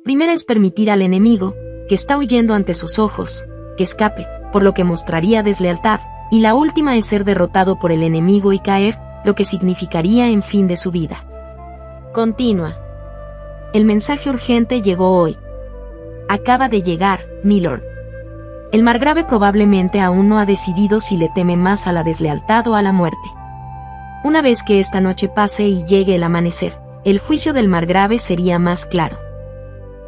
Primera es permitir al enemigo, que está huyendo ante sus ojos, que escape, por lo que mostraría deslealtad, y la última es ser derrotado por el enemigo y caer, lo que significaría en fin de su vida. Continúa. El mensaje urgente llegó hoy. Acaba de llegar, milord. El margrave probablemente aún no ha decidido si le teme más a la deslealtad o a la muerte. Una vez que esta noche pase y llegue el amanecer, el juicio del margrave sería más claro.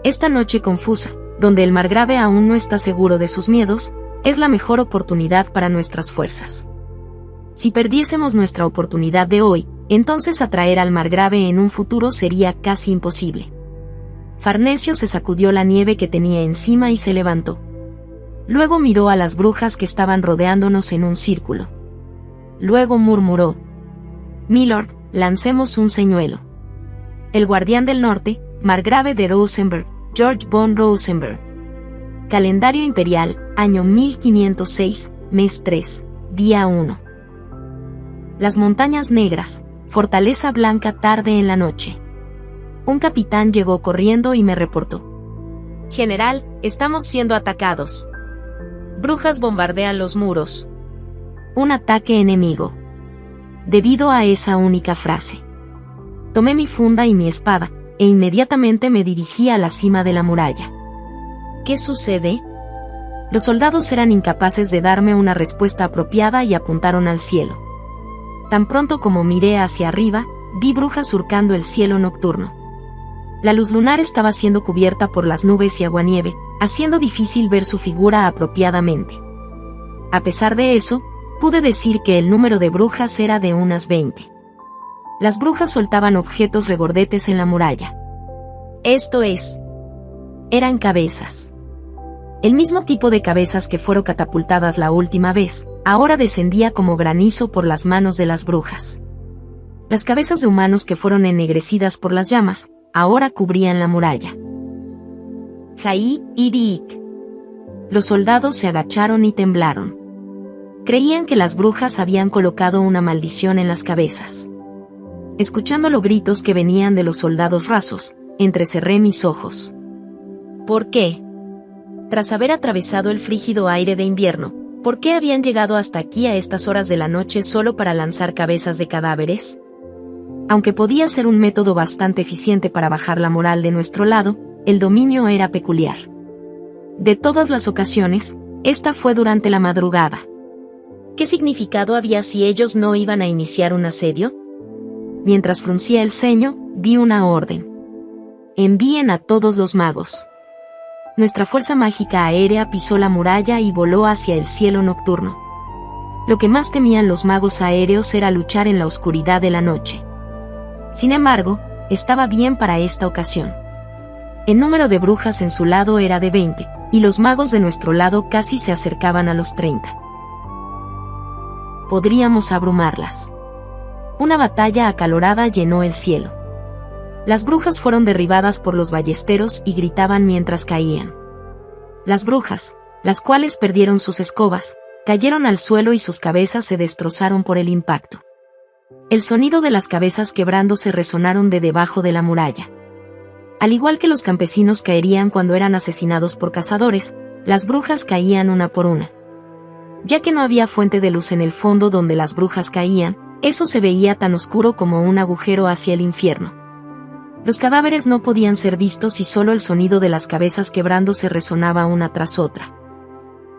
Esta noche confusa, donde el margrave aún no está seguro de sus miedos, es la mejor oportunidad para nuestras fuerzas. Si perdiésemos nuestra oportunidad de hoy, entonces atraer al margrave en un futuro sería casi imposible. Farnesio se sacudió la nieve que tenía encima y se levantó. Luego miró a las brujas que estaban rodeándonos en un círculo. Luego murmuró: «Milord, lancemos un señuelo». El guardián del norte, margrave de Rosenberg, George von Rosenberg. Calendario imperial, año 1506, mes 3, día 1. Las montañas negras, fortaleza blanca tarde en la noche. Un capitán llegó corriendo y me reportó: «General, estamos siendo atacados. Brujas bombardean los muros». Un ataque enemigo. Debido a esa única frase, tomé mi funda y mi espada, e inmediatamente me dirigí a la cima de la muralla. ¿Qué sucede? Los soldados eran incapaces de darme una respuesta apropiada y apuntaron al cielo. Tan pronto como miré hacia arriba, vi brujas surcando el cielo nocturno. La luz lunar estaba siendo cubierta por las nubes y aguanieve, haciendo difícil ver su figura apropiadamente. A pesar de eso, pude decir que el número de brujas era de unas 20. Las brujas soltaban objetos regordetes en la muralla. Esto es, eran cabezas. El mismo tipo de cabezas que fueron catapultadas la última vez, ahora descendía como granizo por las manos de las brujas. Las cabezas de humanos que fueron ennegrecidas por las llamas, ahora cubrían la muralla. Jaí y Diik. Los soldados se agacharon y temblaron. Creían que las brujas habían colocado una maldición en las cabezas. Escuchando los gritos que venían de los soldados rasos, entrecerré mis ojos. ¿Por qué? Tras haber atravesado el frígido aire de invierno, ¿por qué habían llegado hasta aquí a estas horas de la noche solo para lanzar cabezas de cadáveres? Aunque podía ser un método bastante eficiente para bajar la moral de nuestro lado, el dominio era peculiar. De todas las ocasiones, esta fue durante la madrugada. ¿Qué significado había si ellos no iban a iniciar un asedio? Mientras fruncía el ceño, di una orden. Envíen a todos los magos. Nuestra fuerza mágica aérea pisó la muralla y voló hacia el cielo nocturno. Lo que más temían los magos aéreos era luchar en la oscuridad de la noche. Sin embargo, estaba bien para esta ocasión. El número de brujas en su lado era de 20, y los magos de nuestro lado casi se acercaban a los 30. Podríamos abrumarlas. Una batalla acalorada llenó el cielo. Las brujas fueron derribadas por los ballesteros y gritaban mientras caían. Las brujas, las cuales perdieron sus escobas, cayeron al suelo y sus cabezas se destrozaron por el impacto. El sonido de las cabezas quebrándose resonaron de debajo de la muralla. Al igual que los campesinos caerían cuando eran asesinados por cazadores, las brujas caían una por una. Ya que no había fuente de luz en el fondo donde las brujas caían, eso se veía tan oscuro como un agujero hacia el infierno. Los cadáveres no podían ser vistos y solo el sonido de las cabezas quebrándose resonaba una tras otra.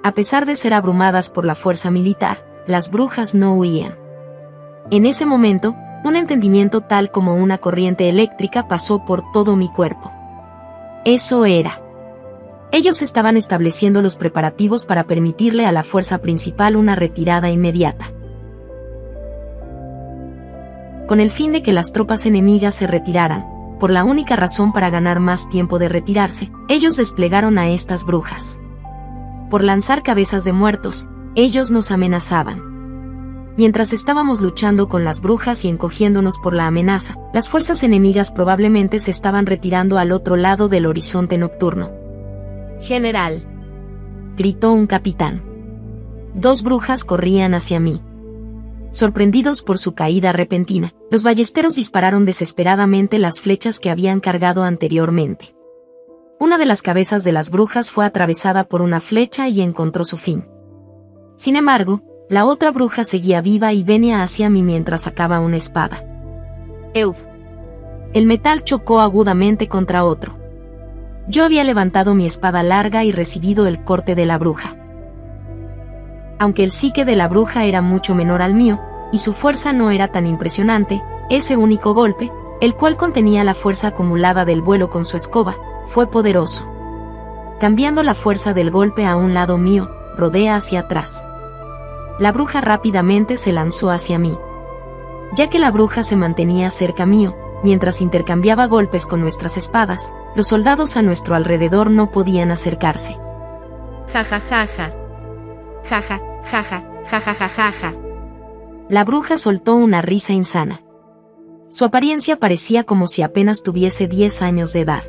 A pesar de ser abrumadas por la fuerza militar, las brujas no huían. En ese momento, un entendimiento tal como una corriente eléctrica pasó por todo mi cuerpo. Eso era. Ellos estaban estableciendo los preparativos para permitirle a la fuerza principal una retirada inmediata. Con el fin de que las tropas enemigas se retiraran, por la única razón para ganar más tiempo de retirarse, ellos desplegaron a estas brujas. Por lanzar cabezas de muertos, ellos nos amenazaban. Mientras estábamos luchando con las brujas y encogiéndonos por la amenaza, las fuerzas enemigas probablemente se estaban retirando al otro lado del horizonte nocturno. «General», gritó un capitán. 2 brujas corrían hacia mí. Sorprendidos por su caída repentina, los ballesteros dispararon desesperadamente las flechas que habían cargado anteriormente. Una de las cabezas de las brujas fue atravesada por una flecha y encontró su fin. Sin embargo, la otra bruja seguía viva y venía hacia mí mientras sacaba una espada. ¡Euf! El metal chocó agudamente contra otro. Yo había levantado mi espada larga y recibido el corte de la bruja. Aunque el psique de la bruja era mucho menor al mío, y su fuerza no era tan impresionante, ese único golpe, el cual contenía la fuerza acumulada del vuelo con su escoba, fue poderoso. Cambiando la fuerza del golpe a un lado mío, rodé hacia atrás. La bruja rápidamente se lanzó hacia mí. Ya que la bruja se mantenía cerca mío, mientras intercambiaba golpes con nuestras espadas, los soldados a nuestro alrededor no podían acercarse. Ja ja ja ja. Ja ja ja ja ja ja ja ja ja. La bruja soltó una risa insana. Su apariencia parecía como si apenas tuviese 10 años de edad.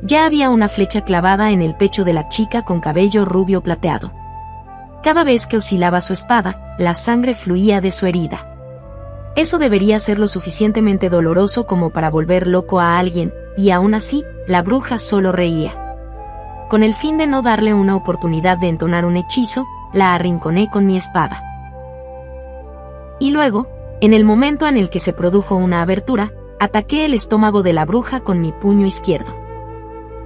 Ya había una flecha clavada en el pecho de la chica con cabello rubio plateado. Cada vez que oscilaba su espada, la sangre fluía de su herida. Eso debería ser lo suficientemente doloroso como para volver loco a alguien, y aún así, la bruja solo reía. Con el fin de no darle una oportunidad de entonar un hechizo, la arrinconé con mi espada. Y luego, en el momento en el que se produjo una abertura, ataqué el estómago de la bruja con mi puño izquierdo.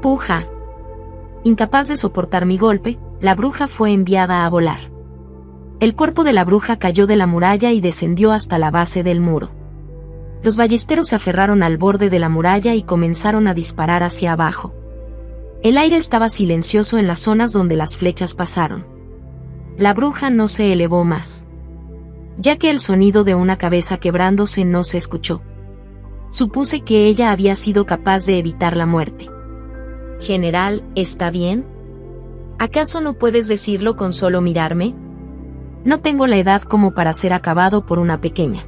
¡Puja! Incapaz de soportar mi golpe, la bruja fue enviada a volar. El cuerpo de la bruja cayó de la muralla y descendió hasta la base del muro. Los ballesteros se aferraron al borde de la muralla y comenzaron a disparar hacia abajo. El aire estaba silencioso en las zonas donde las flechas pasaron. La bruja no se elevó más, ya que el sonido de una cabeza quebrándose no se escuchó. Supuse que ella había sido capaz de evitar la muerte. General, ¿está bien? ¿Acaso no puedes decirlo con solo mirarme? No tengo la edad como para ser acabado por una pequeña.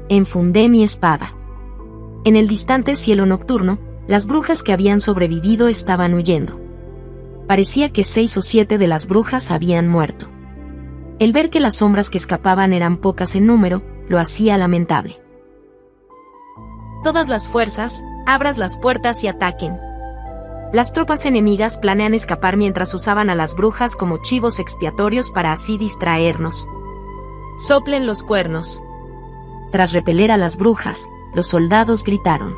Enfundé mi espada. En el distante cielo nocturno, las brujas que habían sobrevivido estaban huyendo. Parecía que 6 o 7 de las brujas habían muerto. El ver que las sombras que escapaban eran pocas en número, lo hacía lamentable. Todas las fuerzas, abras las puertas y ataquen. Las tropas enemigas planean escapar mientras usaban a las brujas como chivos expiatorios para así distraernos. Soplen los cuernos. Tras repeler a las brujas, los soldados gritaron.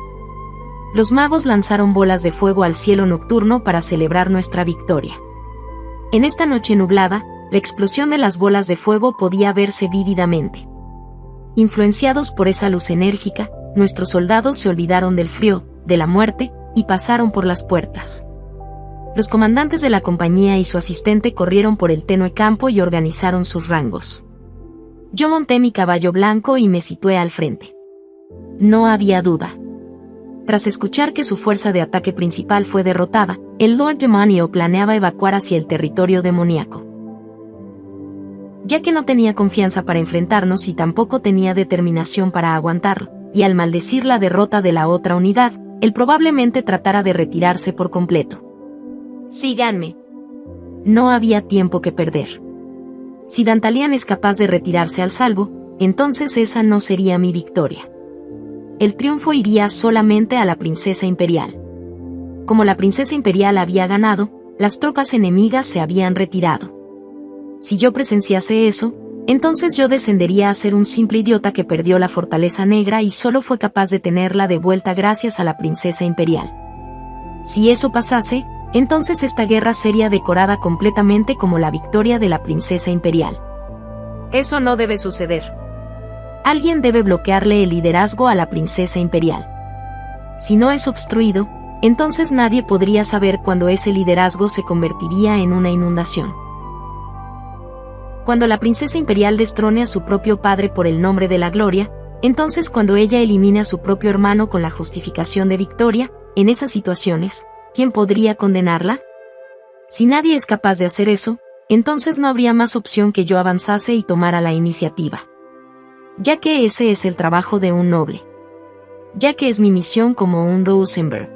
Los magos lanzaron bolas de fuego al cielo nocturno para celebrar nuestra victoria. En esta noche nublada, la explosión de las bolas de fuego podía verse vívidamente. Influenciados por esa luz enérgica, nuestros soldados se olvidaron del frío, de la muerte, y pasaron por las puertas. Los comandantes de la compañía y su asistente corrieron por el tenue campo y organizaron sus rangos. Yo monté mi caballo blanco y me situé al frente. No había duda. Tras escuchar que su fuerza de ataque principal fue derrotada, el Lord Demonio planeaba evacuar hacia el territorio demoníaco. Ya que no tenía confianza para enfrentarnos y tampoco tenía determinación para aguantarlo, y al maldecir la derrota de la otra unidad, él probablemente tratara de retirarse por completo. Síganme. No había tiempo que perder. Si Dantalian es capaz de retirarse al salvo, entonces esa no sería mi victoria. El triunfo iría solamente a la princesa imperial. Como la princesa imperial había ganado, las tropas enemigas se habían retirado. Si yo presenciase eso, entonces yo descendería a ser un simple idiota que perdió la fortaleza negra y solo fue capaz de tenerla de vuelta gracias a la princesa imperial. Si eso pasase, entonces esta guerra sería decorada completamente como la victoria de la princesa imperial. Eso no debe suceder. Alguien debe bloquearle el liderazgo a la princesa imperial. Si no es obstruido, entonces nadie podría saber cuándo ese liderazgo se convertiría en una inundación. Cuando la princesa imperial destrone a su propio padre por el nombre de la gloria, entonces cuando ella elimine a su propio hermano con la justificación de victoria, en esas situaciones, ¿quién podría condenarla? Si nadie es capaz de hacer eso, entonces no habría más opción que yo avanzase y tomara la iniciativa. Ya que ese es el trabajo de un noble. Ya que es mi misión como un Rosenberg.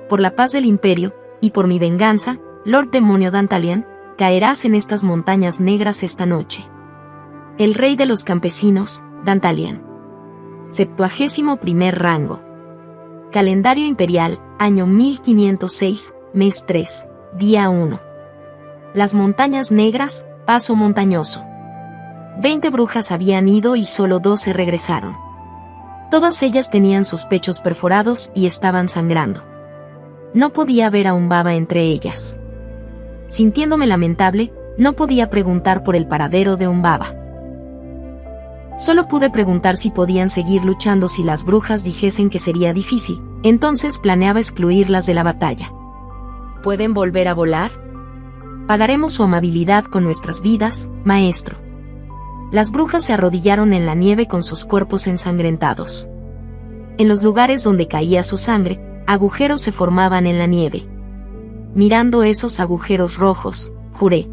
Por la paz del imperio, y por mi venganza, Lord Demonio Dantalian, caerás en estas montañas negras esta noche. El rey de los campesinos, Dantalian. 71º rango. Calendario imperial, año 1506, mes 3, día 1. Las montañas negras, paso montañoso. 20 brujas habían ido y solo 12 regresaron. Todas ellas tenían sus pechos perforados y estaban sangrando. No podía ver a Humbaba entre ellas. Sintiéndome lamentable, no podía preguntar por el paradero de Humbaba. Solo pude preguntar si podían seguir luchando si las brujas dijesen que sería difícil, entonces planeaba excluirlas de la batalla. ¿Pueden volver a volar? Pagaremos su amabilidad con nuestras vidas, maestro. Las brujas se arrodillaron en la nieve con sus cuerpos ensangrentados. En los lugares donde caía su sangre, agujeros se formaban en la nieve. Mirando esos agujeros rojos, juré.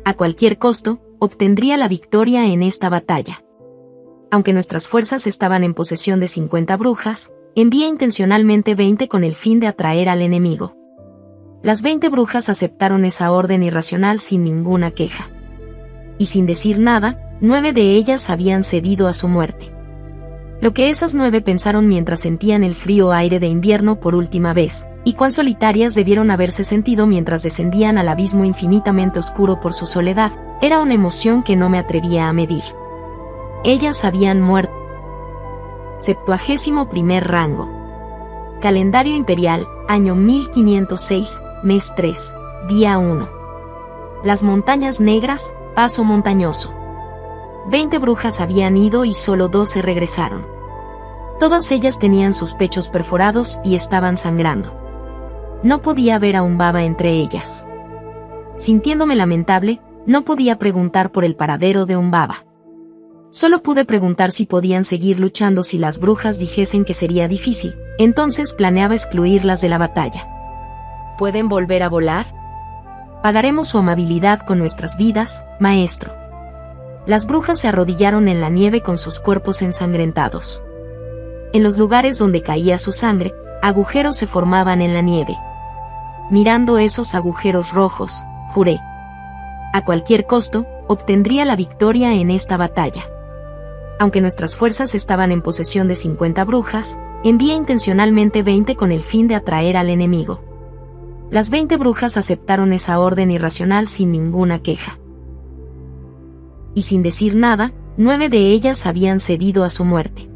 A cualquier costo, obtendría la victoria en esta batalla. Aunque nuestras fuerzas estaban en posesión de 50 brujas, envié intencionalmente 20 con el fin de atraer al enemigo. Las 20 brujas aceptaron esa orden irracional sin ninguna queja. Y sin decir nada, 9 de ellas habían cedido a su muerte. Lo que esas 9 pensaron mientras sentían el frío aire de invierno por última vez, y cuán solitarias debieron haberse sentido mientras descendían al abismo infinitamente oscuro por su soledad, era una emoción que no me atrevía a medir. Ellas habían muerto. 71º rango. Calendario imperial, año 1506, mes 3, día 1. Las montañas negras, paso montañoso. 20 brujas habían ido y solo 12 regresaron. Todas ellas tenían sus pechos perforados y estaban sangrando. No podía ver a Humbaba entre ellas. Sintiéndome lamentable, no podía preguntar por el paradero de Humbaba. Solo pude preguntar si podían seguir luchando si las brujas dijesen que sería difícil, entonces planeaba excluirlas de la batalla. ¿Pueden volver a volar? Pagaremos su amabilidad con nuestras vidas, maestro. Las brujas se arrodillaron en la nieve con sus cuerpos ensangrentados. En los lugares donde caía su sangre, agujeros se formaban en la nieve. Mirando esos agujeros rojos, juré. A cualquier costo, obtendría la victoria en esta batalla. Aunque nuestras fuerzas estaban en posesión de 50 brujas, envié intencionalmente 20 con el fin de atraer al enemigo. Las 20 brujas aceptaron esa orden irracional sin ninguna queja. Y sin decir nada, 9 de ellas habían cedido a su muerte.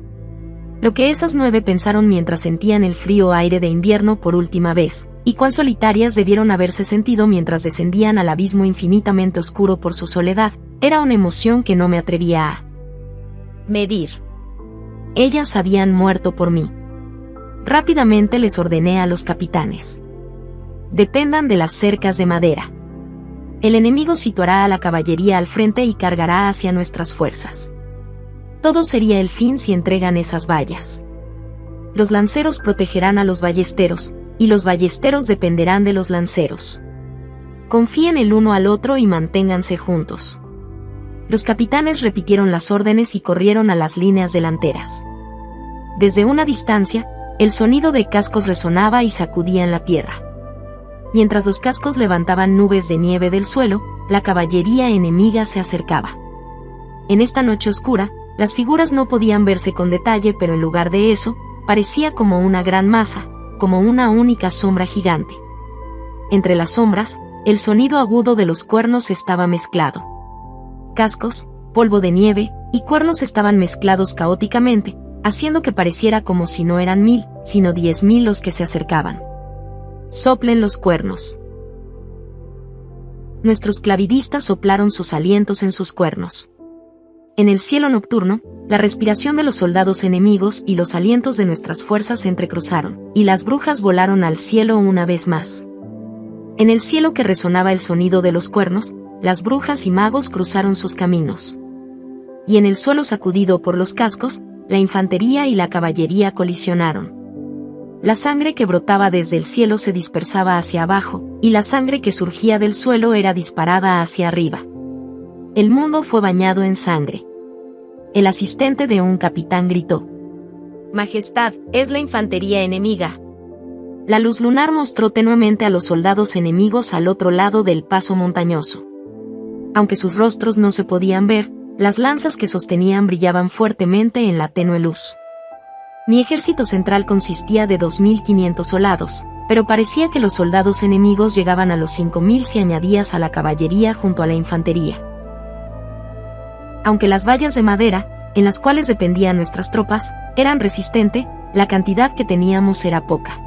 Lo que esas 9 pensaron mientras sentían el frío aire de invierno por última vez, y cuán solitarias debieron haberse sentido mientras descendían al abismo infinitamente oscuro por su soledad, era una emoción que no me atrevía a medir. Ellas habían muerto por mí. Rápidamente les ordené a los capitanes: dependan de las cercas de madera. El enemigo situará a la caballería al frente y cargará hacia nuestras fuerzas. Todo sería el fin si entregan esas vallas. Los lanceros protegerán a los ballesteros, y los ballesteros dependerán de los lanceros. Confíen el uno al otro y manténganse juntos. Los capitanes repitieron las órdenes y corrieron a las líneas delanteras. Desde una distancia, el sonido de cascos resonaba y sacudía en la tierra. Mientras los cascos levantaban nubes de nieve del suelo, la caballería enemiga se acercaba. En esta noche oscura, las figuras no podían verse con detalle, pero en lugar de eso, parecía como una gran masa, como una única sombra gigante. Entre las sombras, el sonido agudo de los cuernos estaba mezclado. Cascos, polvo de nieve y cuernos estaban mezclados caóticamente, haciendo que pareciera como si no eran 1000, sino 10.000 los que se acercaban. Soplen los cuernos. Nuestros clavidistas soplaron sus alientos en sus cuernos. En el cielo nocturno, la respiración de los soldados enemigos y los alientos de nuestras fuerzas se entrecruzaron, y las brujas volaron al cielo una vez más. En el cielo que resonaba el sonido de los cuernos, las brujas y magos cruzaron sus caminos. Y en el suelo sacudido por los cascos, la infantería y la caballería colisionaron. La sangre que brotaba desde el cielo se dispersaba hacia abajo, y la sangre que surgía del suelo era disparada hacia arriba. El mundo fue bañado en sangre. El asistente de un capitán gritó: «Majestad, es la infantería enemiga». La luz lunar mostró tenuemente a los soldados enemigos al otro lado del paso montañoso. Aunque sus rostros no se podían ver, las lanzas que sostenían brillaban fuertemente en la tenue luz. Mi ejército central consistía de 2.500 soldados, pero parecía que los soldados enemigos llegaban a los 5.000 si añadías a la caballería junto a la infantería. Aunque las vallas de madera, en las cuales dependían nuestras tropas, eran resistentes, la cantidad que teníamos era poca.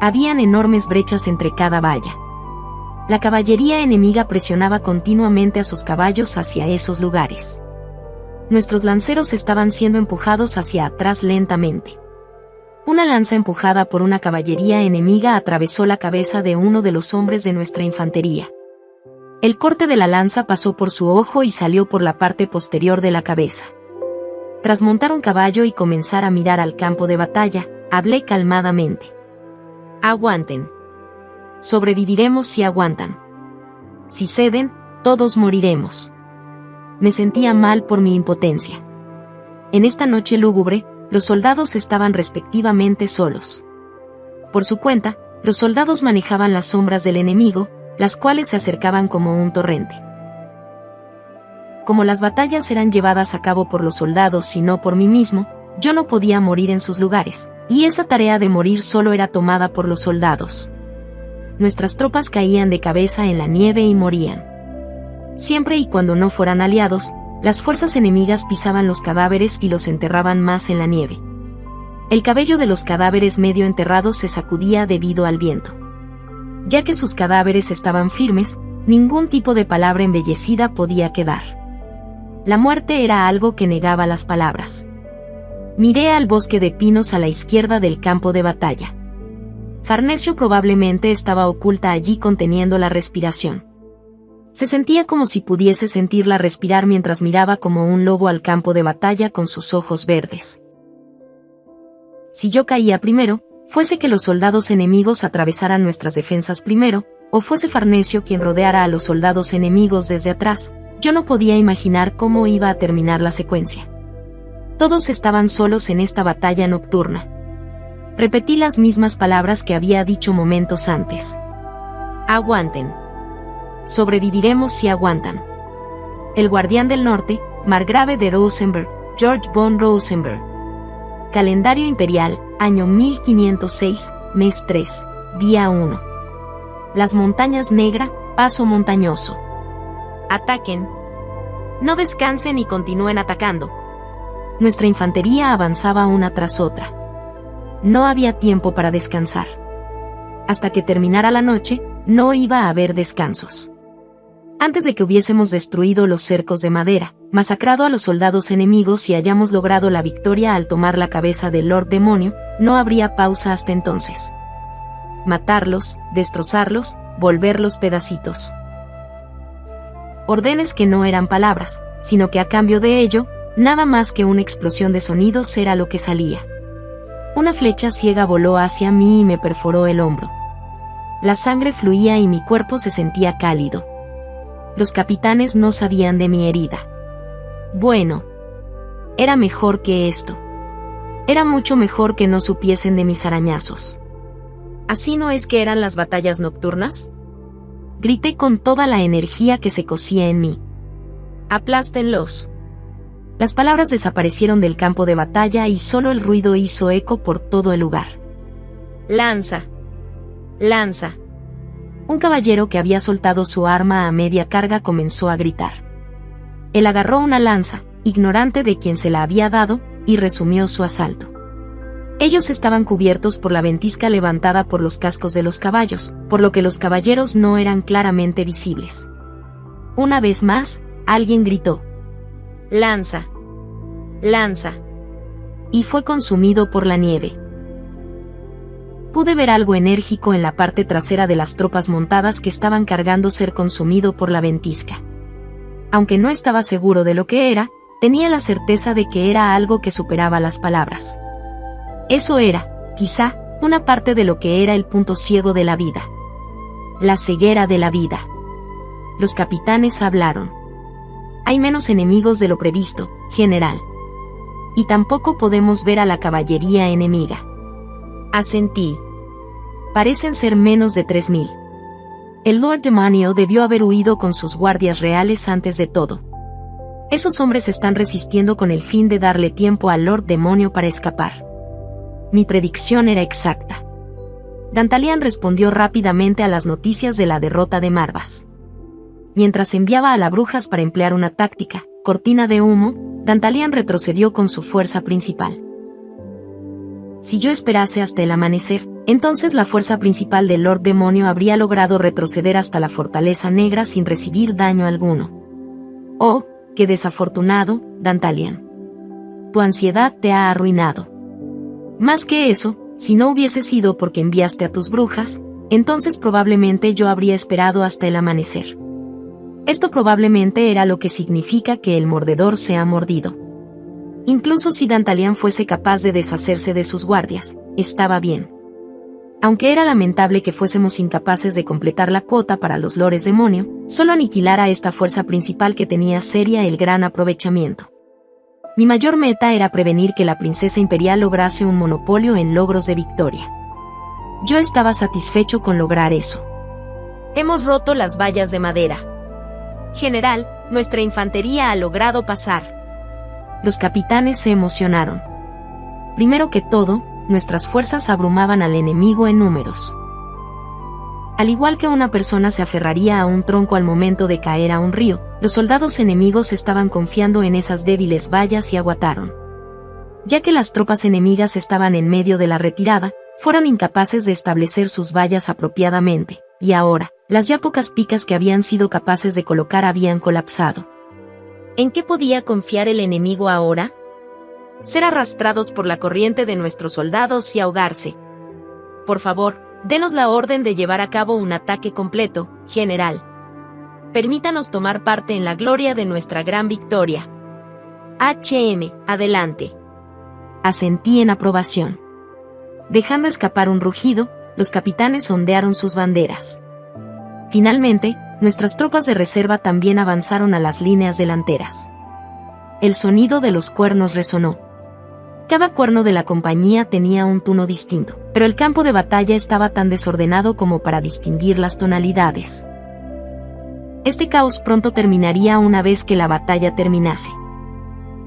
Habían enormes brechas entre cada valla. La caballería enemiga presionaba continuamente a sus caballos hacia esos lugares. Nuestros lanceros estaban siendo empujados hacia atrás lentamente. Una lanza empujada por una caballería enemiga atravesó la cabeza de uno de los hombres de nuestra infantería. El corte de la lanza pasó por su ojo y salió por la parte posterior de la cabeza. Tras montar un caballo y comenzar a mirar al campo de batalla, hablé calmadamente. Aguanten. Sobreviviremos si aguantan. Si ceden, todos moriremos. Me sentía mal por mi impotencia. En esta noche lúgubre, los soldados estaban respectivamente solos. Por su cuenta, los soldados manejaban las sombras del enemigo, las cuales se acercaban como un torrente. Como las batallas eran llevadas a cabo por los soldados y no por mí mismo, yo no podía morir en sus lugares, y esa tarea de morir solo era tomada por los soldados. Nuestras tropas caían de cabeza en la nieve y morían. Siempre y cuando no fueran aliados, las fuerzas enemigas pisaban los cadáveres y los enterraban más en la nieve. El cabello de los cadáveres medio enterrados se sacudía debido al viento. Ya que sus cadáveres estaban firmes, ningún tipo de palabra embellecida podía quedar. La muerte era algo que negaba las palabras. Miré al bosque de pinos a la izquierda del campo de batalla. Farnesio probablemente estaba oculta allí conteniendo la respiración. Se sentía como si pudiese sentirla respirar mientras miraba como un lobo al campo de batalla con sus ojos verdes. Si yo caía primero, fuese que los soldados enemigos atravesaran nuestras defensas primero, o fuese Farnesio quien rodeara a los soldados enemigos desde atrás, yo no podía imaginar cómo iba a terminar la secuencia. Todos estaban solos en esta batalla nocturna. Repetí las mismas palabras que había dicho momentos antes. Aguanten. Sobreviviremos si aguantan. El Guardián del Norte, Margrave de Rosenberg, George von Rosenberg. Calendario Imperial, año 1506, mes 3, día 1. Las montañas Negra, paso montañoso. Ataquen. No descansen y continúen atacando. Nuestra infantería avanzaba una tras otra. No había tiempo para descansar. Hasta que terminara la noche, no iba a haber descansos. Antes de que hubiésemos destruido los cercos de madera, masacrado a los soldados enemigos y hayamos logrado la victoria al tomar la cabeza del Lord Demonio, no habría pausa hasta entonces. Matarlos, destrozarlos, volverlos pedacitos. Órdenes que no eran palabras, sino que a cambio de ello, nada más que una explosión de sonidos era lo que salía. Una flecha ciega voló hacia mí y me perforó el hombro. La sangre fluía y mi cuerpo se sentía cálido. Los capitanes no sabían de mi herida. Bueno, era mejor que esto. Era mucho mejor que no supiesen de mis arañazos. ¿Así no es que eran las batallas nocturnas? Grité con toda la energía que se cosía en mí. ¡Aplástenlos! Las palabras desaparecieron del campo de batalla y solo el ruido hizo eco por todo el lugar. ¡Lanza! ¡Lanza! Un caballero que había soltado su arma a media carga comenzó a gritar. Él agarró una lanza, ignorante de quien se la había dado, y resumió su asalto. Ellos estaban cubiertos por la ventisca levantada por los cascos de los caballos, por lo que los caballeros no eran claramente visibles. Una vez más, alguien gritó: ¡Lanza! ¡Lanza! Y fue consumido por la nieve. Pude ver algo enérgico en la parte trasera de las tropas montadas que estaban cargando ser consumido por la ventisca. Aunque no estaba seguro de lo que era, tenía la certeza de que era algo que superaba las palabras. Eso era, quizá, una parte de lo que era el punto ciego de la vida. La ceguera de la vida. Los capitanes hablaron. Hay menos enemigos de lo previsto, general. Y tampoco podemos ver a la caballería enemiga. Asentí. Parecen ser menos de 3.000. El Lord Demonio debió haber huido con sus guardias reales antes de todo. Esos hombres están resistiendo con el fin de darle tiempo al Lord Demonio para escapar. mi predicción era exacta. Dantalian respondió rápidamente a las noticias de la derrota de Marvas. Mientras enviaba a las brujas para emplear una táctica, cortina de humo, Dantalian retrocedió con su fuerza principal. Si yo esperase hasta el amanecer, entonces la fuerza principal del Lord Demonio habría logrado retroceder hasta la Fortaleza Negra sin recibir daño alguno. Oh, qué desafortunado, Dantalian. Tu ansiedad te ha arruinado. Más que eso, si no hubiese sido porque enviaste a tus brujas, entonces probablemente yo habría esperado hasta el amanecer. Esto probablemente era lo que significa que el mordedor se ha mordido. Incluso si Dantalian fuese capaz de deshacerse de sus guardias, estaba bien. Aunque era lamentable que fuésemos incapaces de completar la cuota para los lores demonio, solo aniquilar a esta fuerza principal que tenía sería el gran aprovechamiento. Mi mayor meta era prevenir que la princesa imperial lograse un monopolio en logros de victoria. Yo estaba satisfecho con lograr eso. Hemos roto las vallas de madera. General, nuestra infantería ha logrado pasar. Los capitanes se emocionaron. Primero que todo, nuestras fuerzas abrumaban al enemigo en números. Al igual que una persona se aferraría a un tronco al momento de caer a un río, los soldados enemigos estaban confiando en esas débiles vallas y aguataron. Ya que las tropas enemigas estaban en medio de la retirada, fueron incapaces de establecer sus vallas apropiadamente, y ahora, las ya pocas picas que habían sido capaces de colocar habían colapsado. ¿En qué podía confiar el enemigo ahora? Ser arrastrados por la corriente de nuestros soldados y ahogarse. Por favor, denos la orden de llevar a cabo un ataque completo, general. Permítanos tomar parte en la gloria de nuestra gran victoria. HM, adelante. Asentí en aprobación. Dejando escapar un rugido, los capitanes ondearon sus banderas. Finalmente, nuestras tropas de reserva también avanzaron a las líneas delanteras. El sonido de los cuernos resonó. Cada cuerno de la compañía tenía un tono distinto, pero el campo de batalla estaba tan desordenado como para distinguir las tonalidades. Este caos pronto terminaría una vez que la batalla terminase.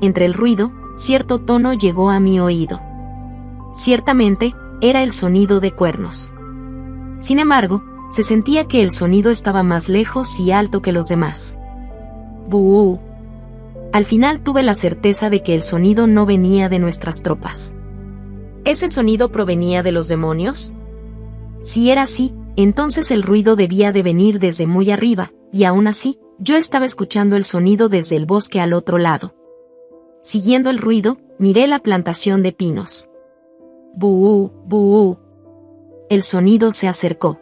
Entre el ruido, cierto tono llegó a mi oído. Ciertamente, era el sonido de cuernos. Sin embargo, se sentía que el sonido estaba más lejos y alto que los demás. ¡Buú! Al final tuve la certeza de que el sonido no venía de nuestras tropas. ¿Ese sonido provenía de los demonios? Si era así, entonces el ruido debía de venir desde muy arriba, y aún así, yo estaba escuchando el sonido desde el bosque al otro lado. Siguiendo el ruido, miré la plantación de pinos. ¡Buú! ¡Buú! El sonido se acercó.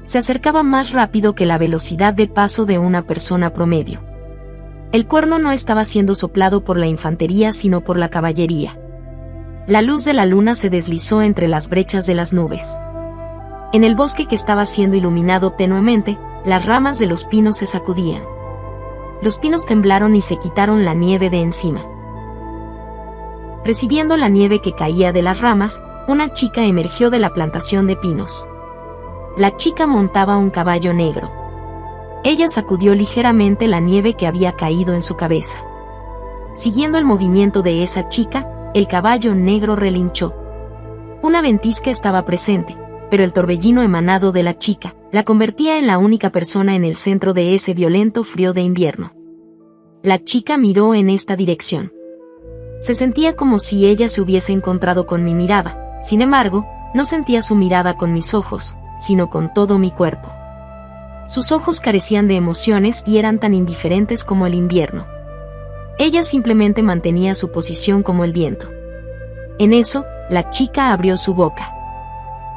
Se acercaba más rápido que la velocidad de paso de una persona promedio. El cuerno no estaba siendo soplado por la infantería sino por la caballería. La luz de la luna se deslizó entre las brechas de las nubes. En el bosque que estaba siendo iluminado tenuemente, las ramas de los pinos se sacudían. Los pinos temblaron y se quitaron la nieve de encima. Recibiendo la nieve que caía de las ramas, una chica emergió de la plantación de pinos. La chica montaba un caballo negro. Ella sacudió ligeramente la nieve que había caído en su cabeza. Siguiendo el movimiento de esa chica, el caballo negro relinchó. Una ventisca estaba presente, pero el torbellino emanado de la chica la convertía en la única persona en el centro de ese violento frío de invierno. La chica miró en esta dirección. Se sentía como si ella se hubiese encontrado con mi mirada. Sin embargo, no sentía su mirada con mis ojos, sino con todo mi cuerpo. Sus ojos carecían de emociones y eran tan indiferentes como el invierno. Ella simplemente mantenía su posición como el viento. En eso, la chica abrió su boca.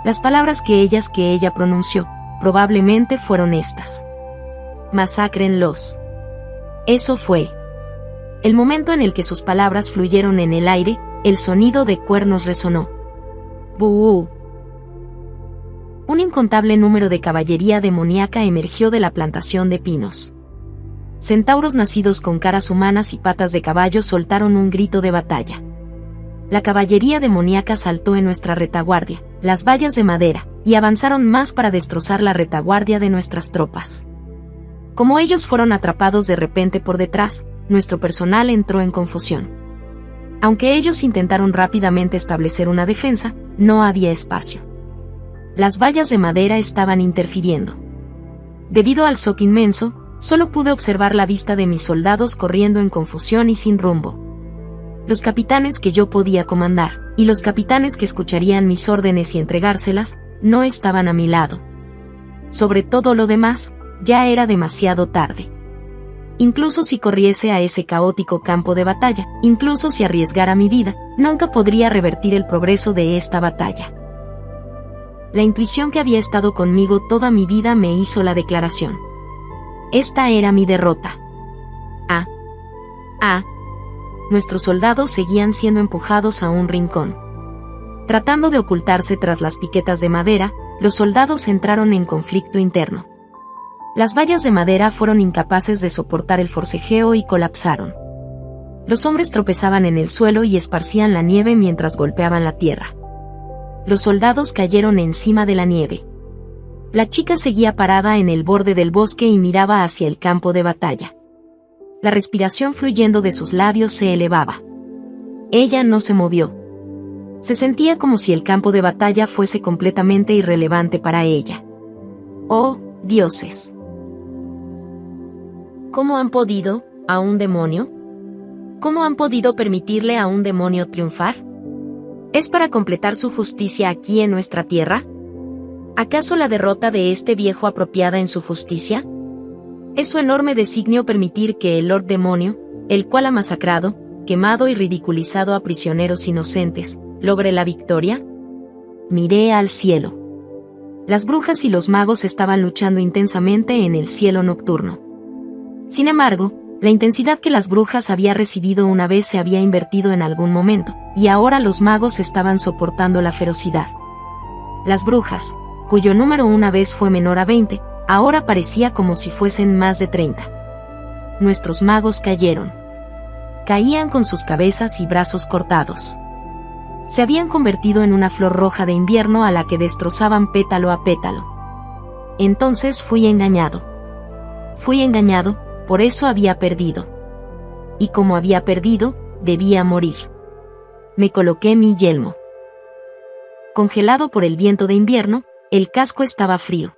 Las palabras que ella pronunció, probablemente fueron estas. Masácrenlos. Eso fue. El momento en el que sus palabras fluyeron en el aire, el sonido de cuernos resonó. ¡Buú! Un incontable número de caballería demoníaca emergió de la plantación de pinos. Centauros nacidos con caras humanas y patas de caballo soltaron un grito de batalla. La caballería demoníaca saltó en nuestra retaguardia, las vallas de madera, y avanzaron más para destrozar la retaguardia de nuestras tropas. Como ellos fueron atrapados de repente por detrás, nuestro personal entró en confusión. Aunque ellos intentaron rápidamente establecer una defensa, no había espacio. Las vallas de madera estaban interfiriendo. Debido al shock inmenso, solo pude observar la vista de mis soldados corriendo en confusión y sin rumbo. Los capitanes que yo podía comandar, y los capitanes que escucharían mis órdenes y entregárselas, no estaban a mi lado. Sobre todo lo demás, ya era demasiado tarde. Incluso si corriese a ese caótico campo de batalla, incluso si arriesgara mi vida, nunca podría revertir el progreso de esta batalla. La intuición que había estado conmigo toda mi vida me hizo la declaración. Esta era mi derrota. Nuestros soldados seguían siendo empujados a un rincón. Tratando de ocultarse tras las piquetas de madera, los soldados entraron en conflicto interno. Las vallas de madera fueron incapaces de soportar el forcejeo y colapsaron. Los hombres tropezaban en el suelo y esparcían la nieve mientras golpeaban la tierra. Los soldados cayeron encima de la nieve. La chica seguía parada en el borde del bosque y miraba hacia el campo de batalla. La respiración fluyendo de sus labios se elevaba. Ella no se movió. Se sentía como si el campo de batalla fuese completamente irrelevante para ella. ¡Oh, dioses! ¿Cómo han podido, a un demonio? ¿Cómo han podido permitirle a un demonio triunfar? ¿Es para completar su justicia aquí en nuestra tierra? ¿Acaso la derrota de este viejo apropiada en su justicia? ¿Es su enorme designio permitir que el Lord Demonio, el cual ha masacrado, quemado y ridiculizado a prisioneros inocentes, logre la victoria? Miré al cielo. Las brujas y los magos estaban luchando intensamente en el cielo nocturno. Sin embargo, la intensidad que las brujas había recibido una vez se había invertido en algún momento, y ahora los magos estaban soportando la ferocidad. Las brujas, cuyo número una vez fue menor a 20, ahora parecía como si fuesen más de 30. Nuestros magos cayeron. Caían con sus cabezas y brazos cortados. Se habían convertido en una flor roja de invierno a la que destrozaban pétalo a pétalo. Entonces fui engañado. Por eso había perdido. Y como había perdido, debía morir. Me coloqué mi yelmo. Congelado por el viento de invierno, el casco estaba frío.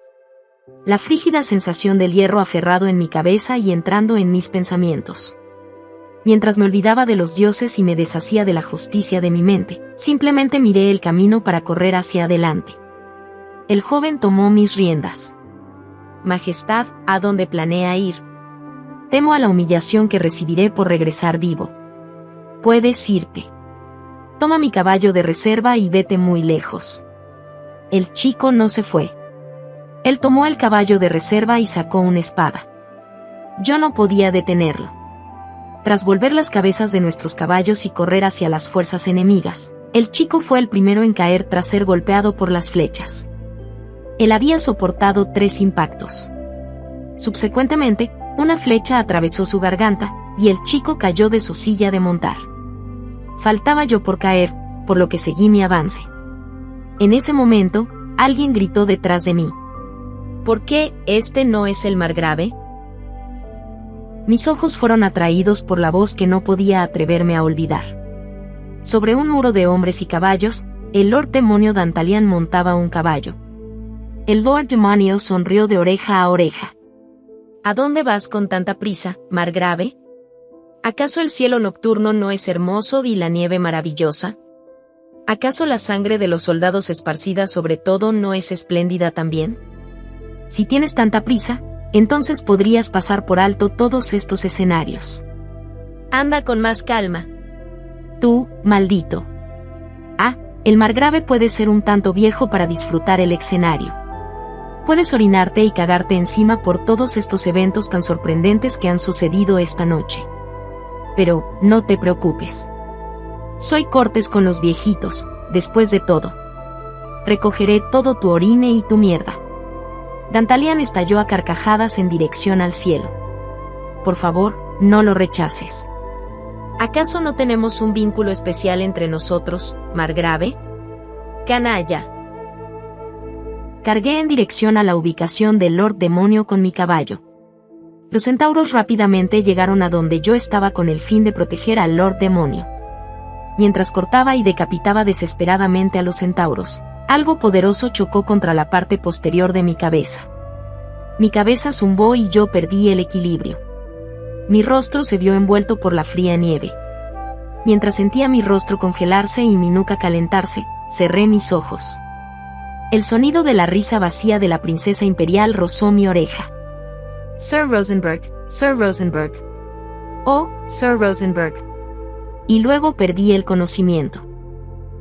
La frígida sensación del hierro aferrado en mi cabeza y entrando en mis pensamientos. Mientras me olvidaba de los dioses y me deshacía de la justicia de mi mente, simplemente miré el camino para correr hacia adelante. El joven tomó mis riendas. Majestad, ¿a dónde planea ir? Temo a la humillación que recibiré por regresar vivo. Puedes irte. Toma mi caballo de reserva y vete muy lejos. El chico no se fue. Él tomó el caballo de reserva y sacó una espada. Yo no podía detenerlo. Tras volver las cabezas de nuestros caballos y correr hacia las fuerzas enemigas, el chico fue el primero en caer tras ser golpeado por las flechas. Él había soportado 3 impactos. Subsecuentemente, una flecha atravesó su garganta, y el chico cayó de su silla de montar. Faltaba yo por caer, por lo que seguí mi avance. En ese momento, alguien gritó detrás de mí. ¿Por qué este no es el margrave? Mis ojos fueron atraídos por la voz que no podía atreverme a olvidar. Sobre un muro de hombres y caballos, el Lord Demonio Dantalian montaba un caballo. El Lord Demonio sonrió de oreja a oreja. ¿A dónde vas con tanta prisa, margrave? ¿Acaso el cielo nocturno no es hermoso y la nieve maravillosa? ¿Acaso la sangre de los soldados esparcida sobre todo no es espléndida también? Si tienes tanta prisa, entonces podrías pasar por alto todos estos escenarios. Anda con más calma. Tú, maldito. El margrave puede ser un tanto viejo para disfrutar el escenario. Puedes orinarte y cagarte encima por todos estos eventos tan sorprendentes que han sucedido esta noche. Pero, no te preocupes. Soy cortés con los viejitos, después de todo. Recogeré todo tu orine y tu mierda. Dantalian estalló a carcajadas en dirección al cielo. Por favor, no lo rechaces. ¿Acaso no tenemos un vínculo especial entre nosotros, margrave? Canalla. Cargué en dirección a la ubicación del Lord Demonio con mi caballo. Los centauros rápidamente llegaron a donde yo estaba con el fin de proteger al Lord Demonio. mientras cortaba y decapitaba desesperadamente a los centauros, algo poderoso chocó contra la parte posterior de mi cabeza. Mi cabeza zumbó y yo perdí el equilibrio. Mi rostro se vio envuelto por la fría nieve. Mientras sentía mi rostro congelarse y mi nuca calentarse, cerré mis ojos. El sonido de la risa vacía de la princesa imperial rozó mi oreja. Sir Rosenberg, Sir Rosenberg. Oh, Sir Rosenberg. Y luego perdí el conocimiento.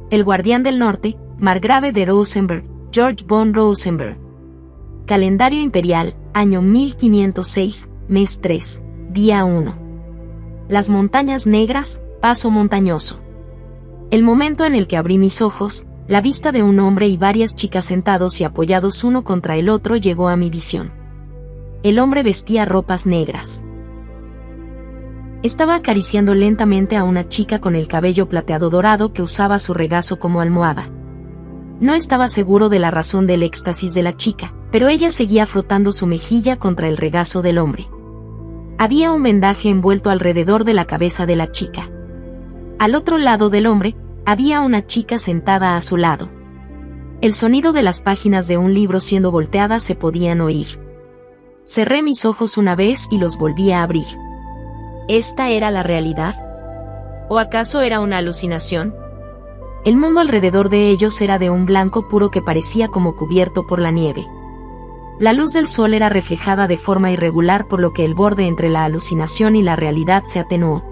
El guardián del norte, margrave de Rosenberg, George von Rosenberg. Calendario imperial, año 1506, mes 3, día 1. Las montañas negras, paso montañoso. El momento en el que abrí mis ojos, la vista de un hombre y varias chicas sentados y apoyados uno contra el otro llegó a mi visión. El hombre vestía ropas negras. Estaba acariciando lentamente a una chica con el cabello plateado dorado que usaba su regazo como almohada. No estaba seguro de la razón del éxtasis de la chica, pero ella seguía frotando su mejilla contra el regazo del hombre. Había un vendaje envuelto alrededor de la cabeza de la chica. Al otro lado del hombre, había una chica sentada a su lado. El sonido de las páginas de un libro siendo volteadas se podían oír. Cerré mis ojos una vez y los volví a abrir. ¿Esta era la realidad? ¿O acaso era una alucinación? El mundo alrededor de ellos era de un blanco puro que parecía como cubierto por la nieve. La luz del sol era reflejada de forma irregular, por lo que el borde entre la alucinación y la realidad se atenuó.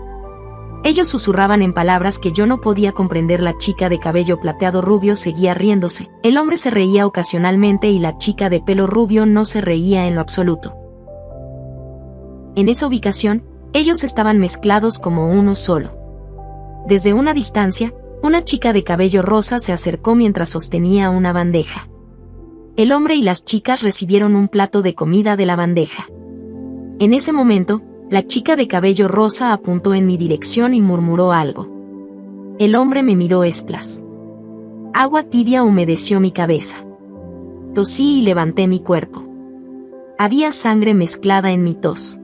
Ellos susurraban en palabras que yo no podía comprender. La chica de cabello plateado rubio seguía riéndose, el hombre se reía ocasionalmente y la chica de pelo rubio no se reía en lo absoluto. En esa ubicación, ellos estaban mezclados como uno solo. Desde una distancia, una chica de cabello rosa se acercó mientras sostenía una bandeja. El hombre y las chicas recibieron un plato de comida de la bandeja. En ese momento, la chica de cabello rosa apuntó en mi dirección y murmuró algo. El hombre me miró esplas. Agua tibia humedeció mi cabeza. Tosí y levanté mi cuerpo. Había sangre mezclada en mi tos.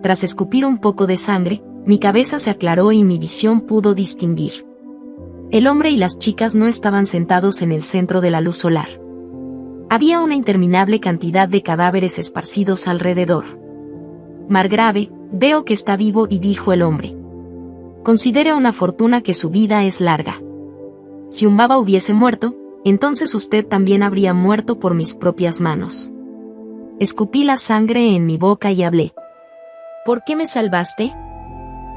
Tras escupir un poco de sangre, mi cabeza se aclaró y mi visión pudo distinguir. El hombre y las chicas no estaban sentados en el centro de la luz solar. Había una interminable cantidad de cadáveres esparcidos alrededor. Margrave, veo que está vivo, y dijo el hombre. Considere una fortuna que su vida es larga. Si un baba hubiese muerto, entonces usted también habría muerto por mis propias manos. Escupí la sangre en mi boca y hablé. ¿Por qué me salvaste?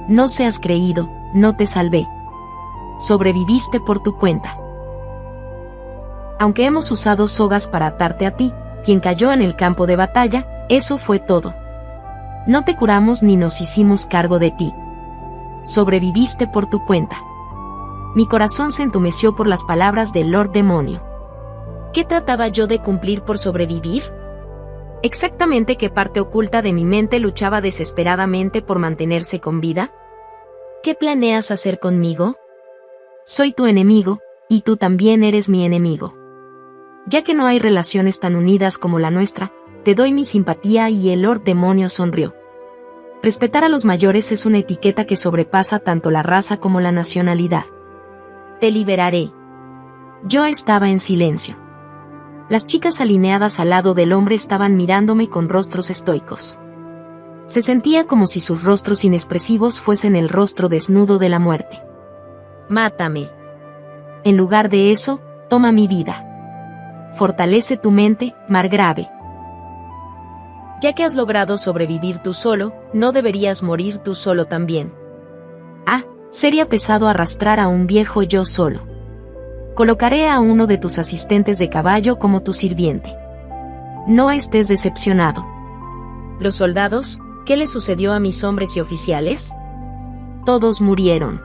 No seas creído, no te salvé. Sobreviviste por tu cuenta. Aunque hemos usado sogas para atarte a ti, quien cayó en el campo de batalla, eso fue todo. No te curamos ni nos hicimos cargo de ti. Sobreviviste por tu cuenta. Mi corazón se entumeció por las palabras del Lord Demonio. ¿Qué trataba yo de cumplir por sobrevivir? ¿Exactamente qué parte oculta de mi mente luchaba desesperadamente por mantenerse con vida? ¿Qué planeas hacer conmigo? Soy tu enemigo, y tú también eres mi enemigo. Ya que no hay relaciones tan unidas como la nuestra, te doy mi simpatía. Y el Lord Demonio sonrió. Respetar a los mayores es una etiqueta que sobrepasa tanto la raza como la nacionalidad. Te liberaré. Yo estaba en silencio. Las chicas alineadas al lado del hombre estaban mirándome con rostros estoicos. Se sentía como si sus rostros inexpresivos fuesen el rostro desnudo de la muerte. Mátame. En lugar de eso, toma mi vida. Fortalece tu mente, Margrave. Ya que has logrado sobrevivir tú solo, ¿no deberías morir tú solo también? Ah, sería pesado arrastrar a un viejo yo solo. Colocaré a uno de tus asistentes de caballo como tu sirviente. No estés decepcionado. ¿Los soldados? ¿Qué les sucedió a mis hombres y oficiales? Todos murieron.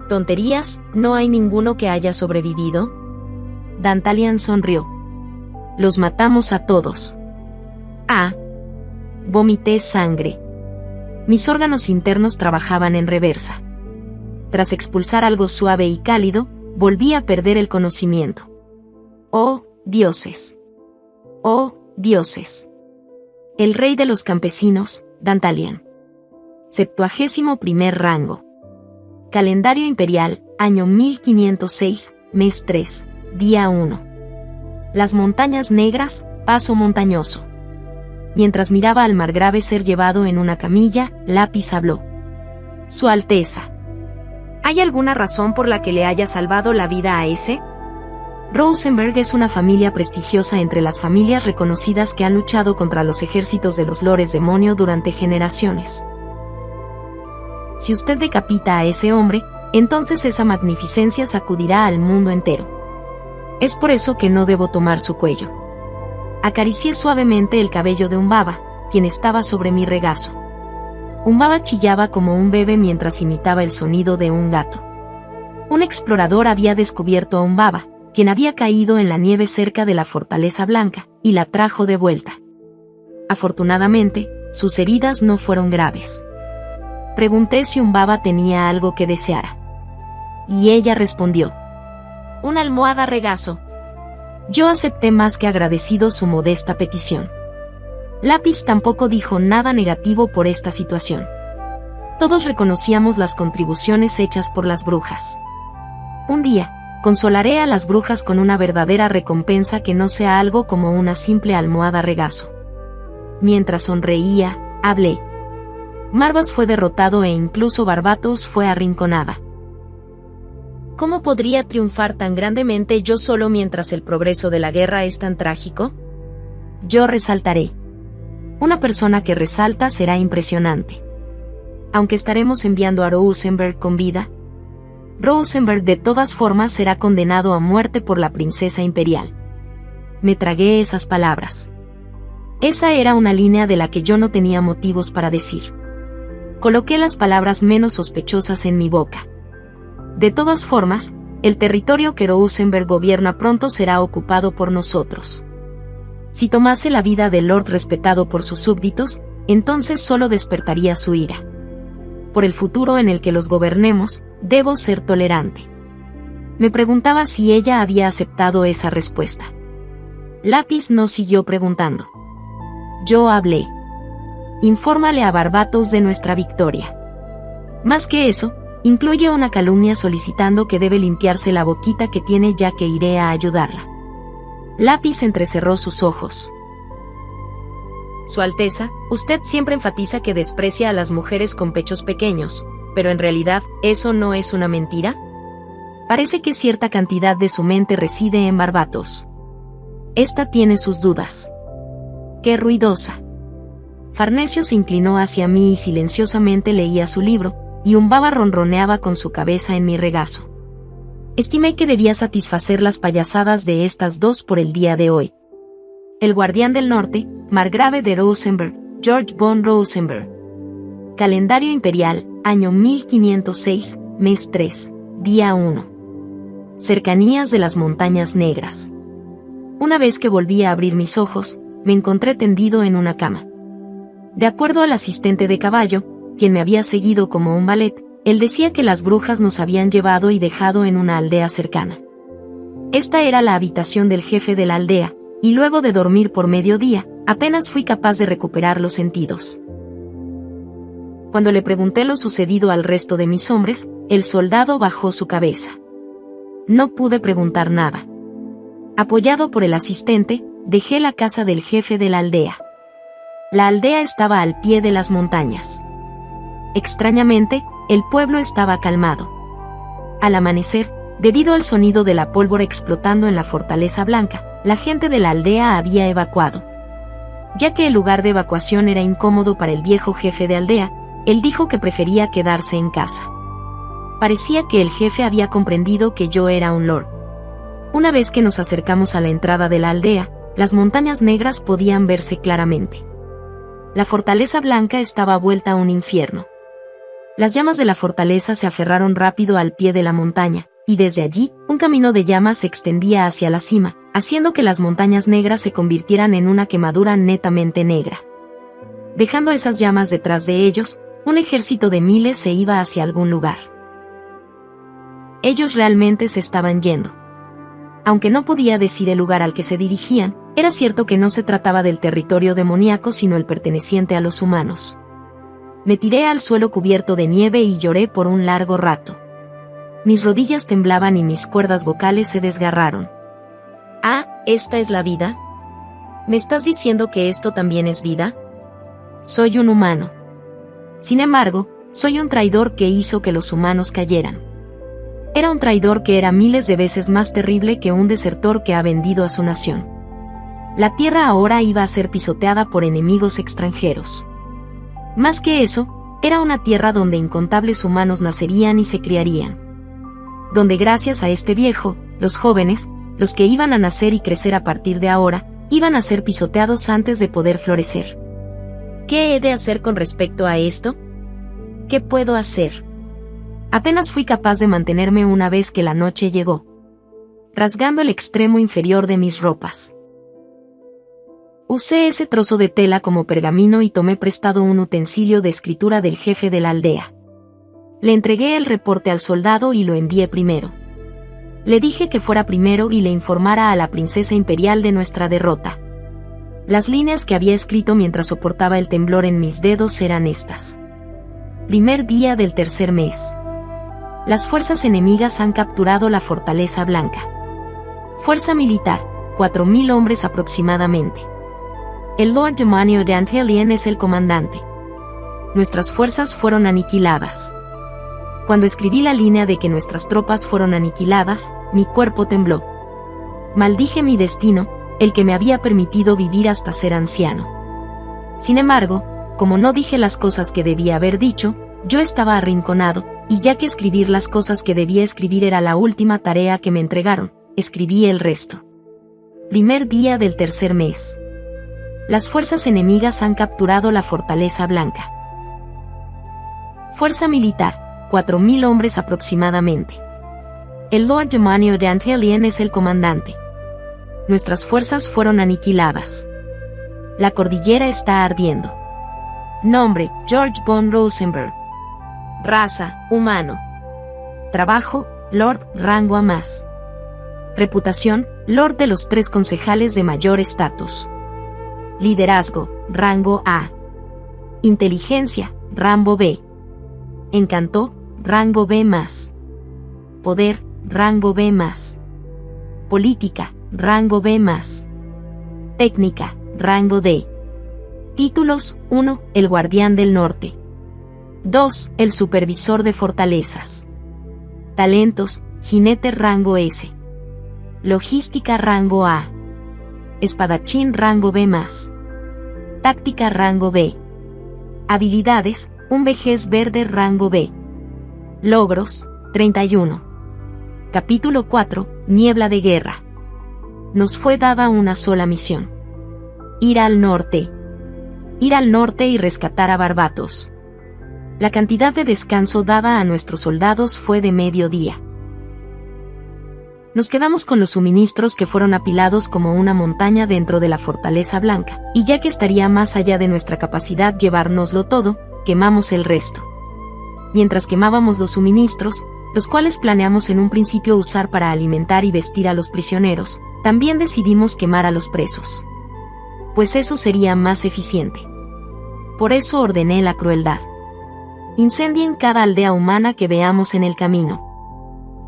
¿Tonterías? ¿No hay ninguno que haya sobrevivido? Dantalian sonrió. Los matamos a todos. Ah. Vomité sangre. Mis órganos internos trabajaban en reversa. Tras expulsar algo suave y cálido, volví a perder el conocimiento. ¡Oh, dioses! ¡Oh, dioses! El rey de los campesinos, Dantalian. 71º rango. Calendario imperial, año 1506, mes 3, día 1. Las montañas negras, paso montañoso. Mientras miraba al margrave ser llevado en una camilla, Lápiz habló. Su Alteza. ¿Hay alguna razón por la que le haya salvado la vida a ese? Rosenberg es una familia prestigiosa entre las familias reconocidas que han luchado contra los ejércitos de los lores demonio durante generaciones. Si usted decapita a ese hombre, entonces esa magnificencia sacudirá al mundo entero. Es por eso que no debo tomar su cuello. Acaricié suavemente el cabello de Umbaba, quien estaba sobre mi regazo. Umbaba chillaba como un bebé mientras imitaba el sonido de un gato. Un explorador había descubierto a Umbaba, quien había caído en la nieve cerca de la Fortaleza Blanca, y la trajo de vuelta. Afortunadamente, sus heridas no fueron graves. Pregunté si Umbaba tenía algo que deseara. Y ella respondió. Una almohada regazo. Yo acepté más que agradecido su modesta petición. Lápiz tampoco dijo nada negativo por esta situación. Todos reconocíamos las contribuciones hechas por las brujas. Un día, consolaré a las brujas con una verdadera recompensa que no sea algo como una simple almohada regazo. Mientras sonreía, hablé. Marvas fue derrotado e incluso Barbatos fue arrinconada. ¿Cómo podría triunfar tan grandemente yo solo mientras el progreso de la guerra es tan trágico? Yo resaltaré. Una persona que resalta será impresionante. Aunque estaremos enviando a Rosenberg con vida, Rosenberg de todas formas será condenado a muerte por la princesa imperial. Me tragué esas palabras. Esa era una línea de la que yo no tenía motivos para decir. Coloqué las palabras menos sospechosas en mi boca. De todas formas, el territorio que Rosenberg gobierna pronto será ocupado por nosotros. Si tomase la vida del Lord respetado por sus súbditos, entonces solo despertaría su ira. Por el futuro en el que los gobernemos, debo ser tolerante. Me preguntaba si ella había aceptado esa respuesta. Lápiz no siguió preguntando. Yo hablé. Infórmale a Barbatos de nuestra victoria. Más que eso, incluye una calumnia solicitando que debe limpiarse la boquita que tiene ya que iré a ayudarla. Lápiz entrecerró sus ojos. Su Alteza, usted siempre enfatiza que desprecia a las mujeres con pechos pequeños, pero en realidad, ¿eso no es una mentira? Parece que cierta cantidad de su mente reside en Barbatos. Esta tiene sus dudas. ¡Qué ruidosa! Farnesio se inclinó hacia mí y silenciosamente leía su libro, y Umbaba ronroneaba con su cabeza en mi regazo. Estimé que debía satisfacer las payasadas de estas dos por el día de hoy. El guardián del norte, margrave de Rosenberg, George von Rosenberg. Calendario imperial, año 1506, mes 3, día 1. Cercanías de las montañas negras. Una vez que volví a abrir mis ojos, me encontré tendido en una cama. De acuerdo al asistente de caballo, quien me había seguido como un valet, él decía que las brujas nos habían llevado y dejado en una aldea cercana. Esta era la habitación del jefe de la aldea, y luego de dormir por mediodía, apenas fui capaz de recuperar los sentidos. Cuando le pregunté lo sucedido al resto de mis hombres, el soldado bajó su cabeza. No pude preguntar nada. Apoyado por el asistente, dejé la casa del jefe de la aldea. La aldea estaba al pie de las montañas. Extrañamente, el pueblo estaba calmado. Al amanecer, debido al sonido de la pólvora explotando en la Fortaleza Blanca, la gente de la aldea había evacuado. Ya que el lugar de evacuación era incómodo para el viejo jefe de aldea, él dijo que prefería quedarse en casa. Parecía que el jefe había comprendido que yo era un lord. Una vez que nos acercamos a la entrada de la aldea, las montañas negras podían verse claramente. La Fortaleza Blanca estaba vuelta a un infierno. Las llamas de la fortaleza se aferraron rápido al pie de la montaña, y desde allí, un camino de llamas se extendía hacia la cima, haciendo que las montañas negras se convirtieran en una quemadura netamente negra. Dejando esas llamas detrás de ellos, un ejército de miles se iba hacia algún lugar. Ellos realmente se estaban yendo. Aunque no podía decir el lugar al que se dirigían, era cierto que no se trataba del territorio demoníaco sino el perteneciente a los humanos. Me tiré al suelo cubierto de nieve y lloré por un largo rato. Mis rodillas temblaban y mis cuerdas vocales se desgarraron. Ah, ¿esta es la vida? ¿Me estás diciendo que esto también es vida? Soy un humano. Sin embargo, soy un traidor que hizo que los humanos cayeran. Era un traidor que era miles de veces más terrible que un desertor que ha vendido a su nación. La tierra ahora iba a ser pisoteada por enemigos extranjeros. Más que eso, era una tierra donde incontables humanos nacerían y se criarían. Donde gracias a este viejo, los jóvenes, los que iban a nacer y crecer a partir de ahora, iban a ser pisoteados antes de poder florecer. ¿Qué he de hacer con respecto a esto? ¿Qué puedo hacer? Apenas fui capaz de mantenerme una vez que la noche llegó, rasgando el extremo inferior de mis ropas. Usé ese trozo de tela como pergamino y tomé prestado un utensilio de escritura del jefe de la aldea. Le entregué el reporte al soldado y lo envié primero. Le dije que fuera primero y le informara a la princesa imperial de nuestra derrota. Las líneas que había escrito mientras soportaba el temblor en mis dedos eran estas. Primer día del tercer mes. Las fuerzas enemigas han capturado la Fortaleza Blanca. Fuerza militar, 4.000 hombres aproximadamente. El Lord Demonio de Antelian es el comandante. Nuestras fuerzas fueron aniquiladas. Cuando escribí la línea de que nuestras tropas fueron aniquiladas, mi cuerpo tembló. Maldije mi destino, el que me había permitido vivir hasta ser anciano. Sin embargo, como no dije las cosas que debía haber dicho, yo estaba arrinconado, y ya que escribir las cosas que debía escribir era la última tarea que me entregaron, escribí el resto. Primer día del tercer mes. Las fuerzas enemigas han capturado la Fortaleza Blanca. Fuerza militar, 4.000 hombres aproximadamente. El Lord Demonio de Antelian es el comandante. Nuestras fuerzas fueron aniquiladas. La cordillera está ardiendo. Nombre, George von Rosenberg. Raza, humano. Trabajo, Lord, rango A+. Reputación, Lord de los 3 concejales de mayor estatus. Liderazgo, rango A. Inteligencia, rango B. Encanto, rango B+. Poder, rango B+. Política, rango B+. Técnica, rango D. Títulos: 1. El Guardián del Norte. 2. El Supervisor de Fortalezas. Talentos: Jinete rango S. Logística rango A. Espadachín rango B+. Táctica rango B. Habilidades: un vejez verde rango B. Logros: 31. Capítulo 4. Niebla de guerra. Nos fue dada una sola misión. Ir al norte. Ir al norte y rescatar a Barbatos. La cantidad de descanso dada a nuestros soldados fue de mediodía. Nos quedamos con los suministros que fueron apilados como una montaña dentro de la Fortaleza Blanca, y ya que estaría más allá de nuestra capacidad llevárnoslo todo, quemamos el resto. Mientras quemábamos los suministros, los cuales planeamos en un principio usar para alimentar y vestir a los prisioneros, también decidimos quemar a los presos. Pues eso sería más eficiente. Por eso ordené la crueldad. Incendien cada aldea humana que veamos en el camino.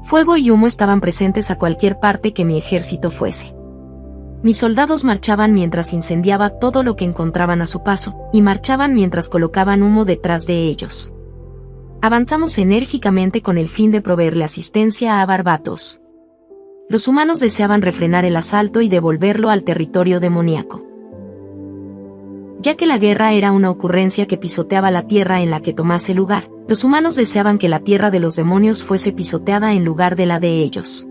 Fuego y humo estaban presentes a cualquier parte que mi ejército fuese. Mis soldados marchaban mientras incendiaba todo lo que encontraban a su paso, y marchaban mientras colocaban humo detrás de ellos. Avanzamos enérgicamente con el fin de proveerle asistencia a Barbatos. Los humanos deseaban refrenar el asalto y devolverlo al territorio demoníaco. Ya que la guerra era una ocurrencia que pisoteaba la tierra en la que tomase lugar, los humanos deseaban que la tierra de los demonios fuese pisoteada en lugar de la de ellos.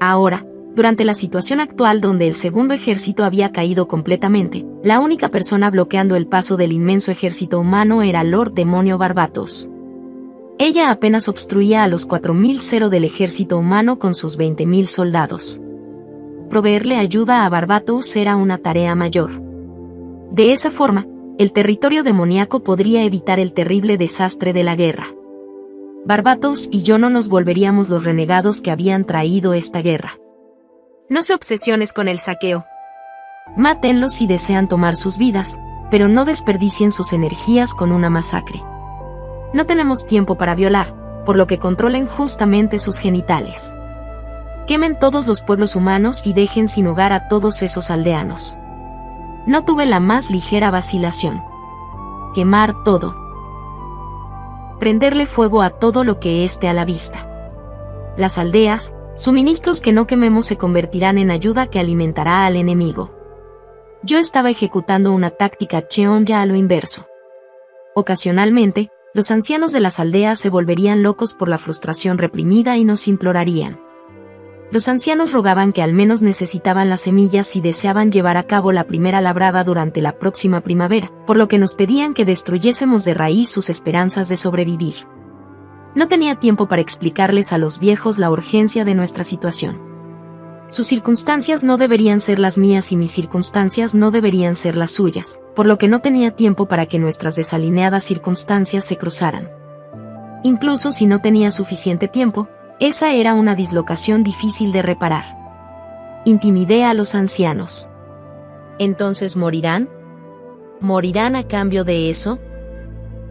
Ahora, durante la situación actual donde el segundo ejército había caído completamente, la única persona bloqueando el paso del inmenso ejército humano era Lord Demonio Barbatos. Ella apenas obstruía a los 4.000 del ejército humano con sus 20.000 soldados. Proveerle ayuda a Barbatos era una tarea mayor. De esa forma, el territorio demoníaco podría evitar el terrible desastre de la guerra. Barbatos y yo no nos volveríamos los renegados que habían traído esta guerra. No se obsesiones con el saqueo. Mátenlos si desean tomar sus vidas, pero no desperdicien sus energías con una masacre. No tenemos tiempo para violar, por lo que controlen justamente sus genitales. Quemen todos los pueblos humanos y dejen sin hogar a todos esos aldeanos. No tuve la más ligera vacilación. Quemar todo. Prenderle fuego a todo lo que esté a la vista. Las aldeas, suministros que no quememos se convertirán en ayuda que alimentará al enemigo. Yo estaba ejecutando una táctica Cheonya a lo inverso. Ocasionalmente, los ancianos de las aldeas se volverían locos por la frustración reprimida y nos implorarían. Los ancianos rogaban que al menos necesitaban las semillas si deseaban llevar a cabo la primera labrada durante la próxima primavera, por lo que nos pedían que destruyésemos de raíz sus esperanzas de sobrevivir. No tenía tiempo para explicarles a los viejos la urgencia de nuestra situación. Sus circunstancias no deberían ser las mías y mis circunstancias no deberían ser las suyas, por lo que no tenía tiempo para que nuestras desalineadas circunstancias se cruzaran. Incluso si no tenía suficiente tiempo, esa era una dislocación difícil de reparar. Intimidé a los ancianos. ¿Entonces morirán? ¿Morirán a cambio de eso?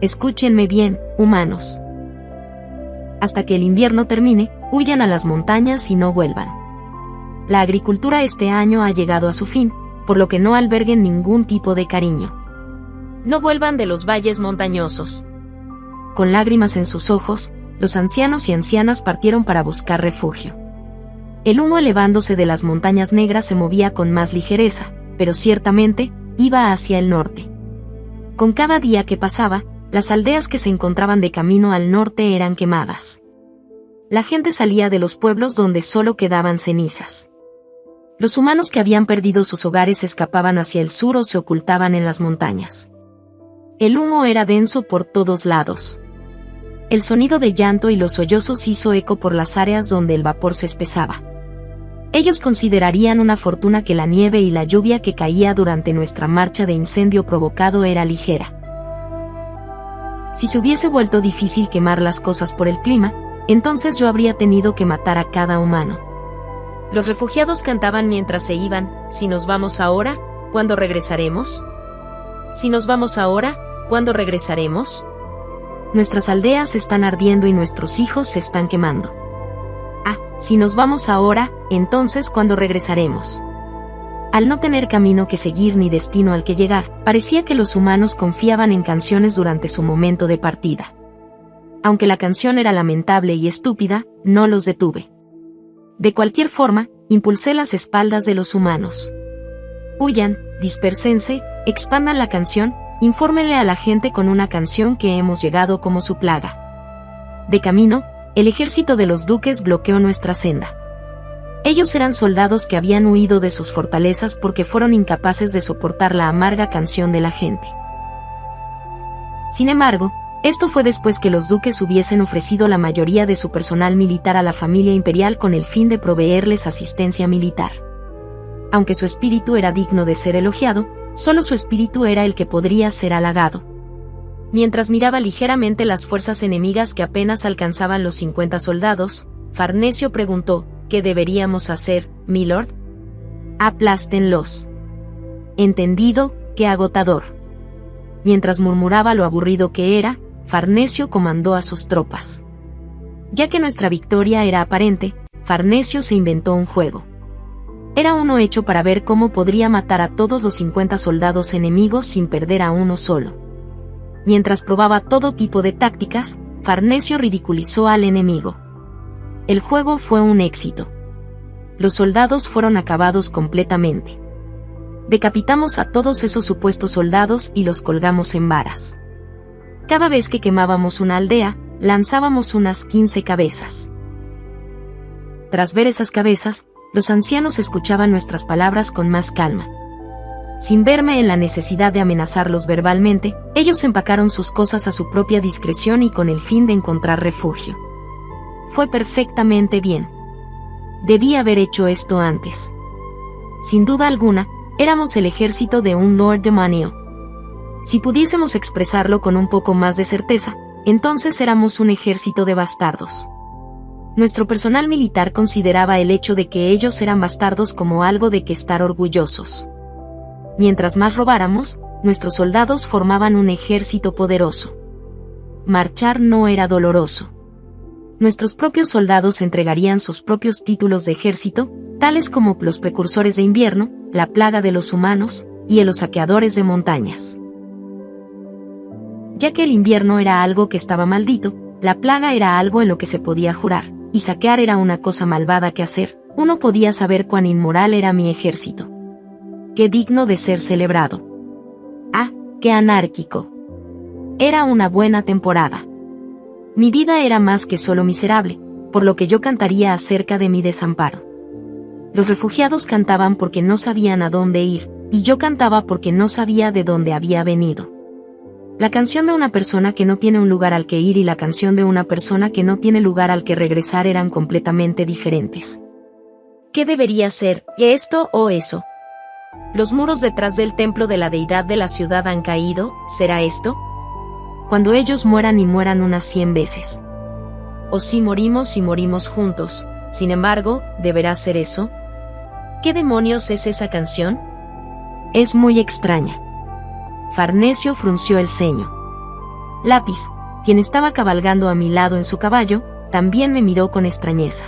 Escúchenme bien, humanos. Hasta que el invierno termine, huyan a las montañas y no vuelvan. La agricultura este año ha llegado a su fin, por lo que no alberguen ningún tipo de cariño. No vuelvan de los valles montañosos. Con lágrimas en sus ojos, los ancianos y ancianas partieron para buscar refugio. El humo elevándose de las montañas negras se movía con más ligereza, pero ciertamente, iba hacia el norte. Con cada día que pasaba, las aldeas que se encontraban de camino al norte eran quemadas. La gente salía de los pueblos donde solo quedaban cenizas. Los humanos que habían perdido sus hogares escapaban hacia el sur o se ocultaban en las montañas. El humo era denso por todos lados. El sonido de llanto y los sollozos hizo eco por las áreas donde el vapor se espesaba. Ellos considerarían una fortuna que la nieve y la lluvia que caía durante nuestra marcha de incendio provocado era ligera. Si se hubiese vuelto difícil quemar las cosas por el clima, entonces yo habría tenido que matar a cada humano. Los refugiados cantaban mientras se iban: si nos vamos ahora, ¿cuándo regresaremos? Si nos vamos ahora, ¿cuándo regresaremos? Nuestras aldeas están ardiendo y nuestros hijos se están quemando. Ah, si nos vamos ahora, entonces ¿cuándo regresaremos? Al no tener camino que seguir ni destino al que llegar, parecía que los humanos confiaban en canciones durante su momento de partida. Aunque la canción era lamentable y estúpida, no los detuve. De cualquier forma, impulsé las espaldas de los humanos. Huyan, dispérsense, expandan la canción, infórmenle a la gente con una canción que hemos llegado como su plaga. De camino, el ejército de los duques bloqueó nuestra senda. Ellos eran soldados que habían huido de sus fortalezas porque fueron incapaces de soportar la amarga canción de la gente. Sin embargo, esto fue después que los duques hubiesen ofrecido la mayoría de su personal militar a la familia imperial con el fin de proveerles asistencia militar. Aunque su espíritu era digno de ser elogiado, solo su espíritu era el que podría ser halagado. Mientras miraba ligeramente las fuerzas enemigas que apenas alcanzaban los 50 soldados, Farnesio preguntó: ¿qué deberíamos hacer, milord? Aplástenlos. Entendido, qué agotador. Mientras murmuraba lo aburrido que era, Farnesio comandó a sus tropas. Ya que nuestra victoria era aparente, Farnesio se inventó un juego. Era uno hecho para ver cómo podría matar a todos los 50 soldados enemigos sin perder a uno solo. Mientras probaba todo tipo de tácticas, Farnesio ridiculizó al enemigo. El juego fue un éxito. Los soldados fueron acabados completamente. Decapitamos a todos esos supuestos soldados y los colgamos en varas. Cada vez que quemábamos una aldea, lanzábamos unas 15 cabezas. Tras ver esas cabezas, los ancianos escuchaban nuestras palabras con más calma. Sin verme en la necesidad de amenazarlos verbalmente, ellos empacaron sus cosas a su propia discreción y con el fin de encontrar refugio. Fue perfectamente bien. Debí haber hecho esto antes. Sin duda alguna, éramos el ejército de un Lord demonio. Si pudiésemos expresarlo con un poco más de certeza, entonces éramos un ejército de bastardos. Nuestro personal militar consideraba el hecho de que ellos eran bastardos como algo de que estar orgullosos. Mientras más robáramos, nuestros soldados formaban un ejército poderoso. Marchar no era doloroso. Nuestros propios soldados entregarían sus propios títulos de ejército, tales como los precursores de invierno, la plaga de los humanos, y los saqueadores de montañas. Ya que el invierno era algo que estaba maldito, la plaga era algo en lo que se podía jurar, y saquear era una cosa malvada que hacer, uno podía saber cuán inmoral era mi ejército. Qué digno de ser celebrado. Ah, qué anárquico. Era una buena temporada. Mi vida era más que solo miserable, por lo que yo cantaría acerca de mi desamparo. Los refugiados cantaban porque no sabían a dónde ir, y yo cantaba porque no sabía de dónde había venido. La canción de una persona que no tiene un lugar al que ir y la canción de una persona que no tiene lugar al que regresar eran completamente diferentes. ¿Qué debería ser, esto o eso? Los muros detrás del templo de la deidad de la ciudad han caído, ¿será esto? Cuando ellos mueran y mueran unas 100 veces. O si morimos y morimos juntos, sin embargo, ¿deberá ser eso? ¿Qué demonios es esa canción? Es muy extraña. Farnesio frunció el ceño. Lápiz, quien estaba cabalgando a mi lado en su caballo, también me miró con extrañeza.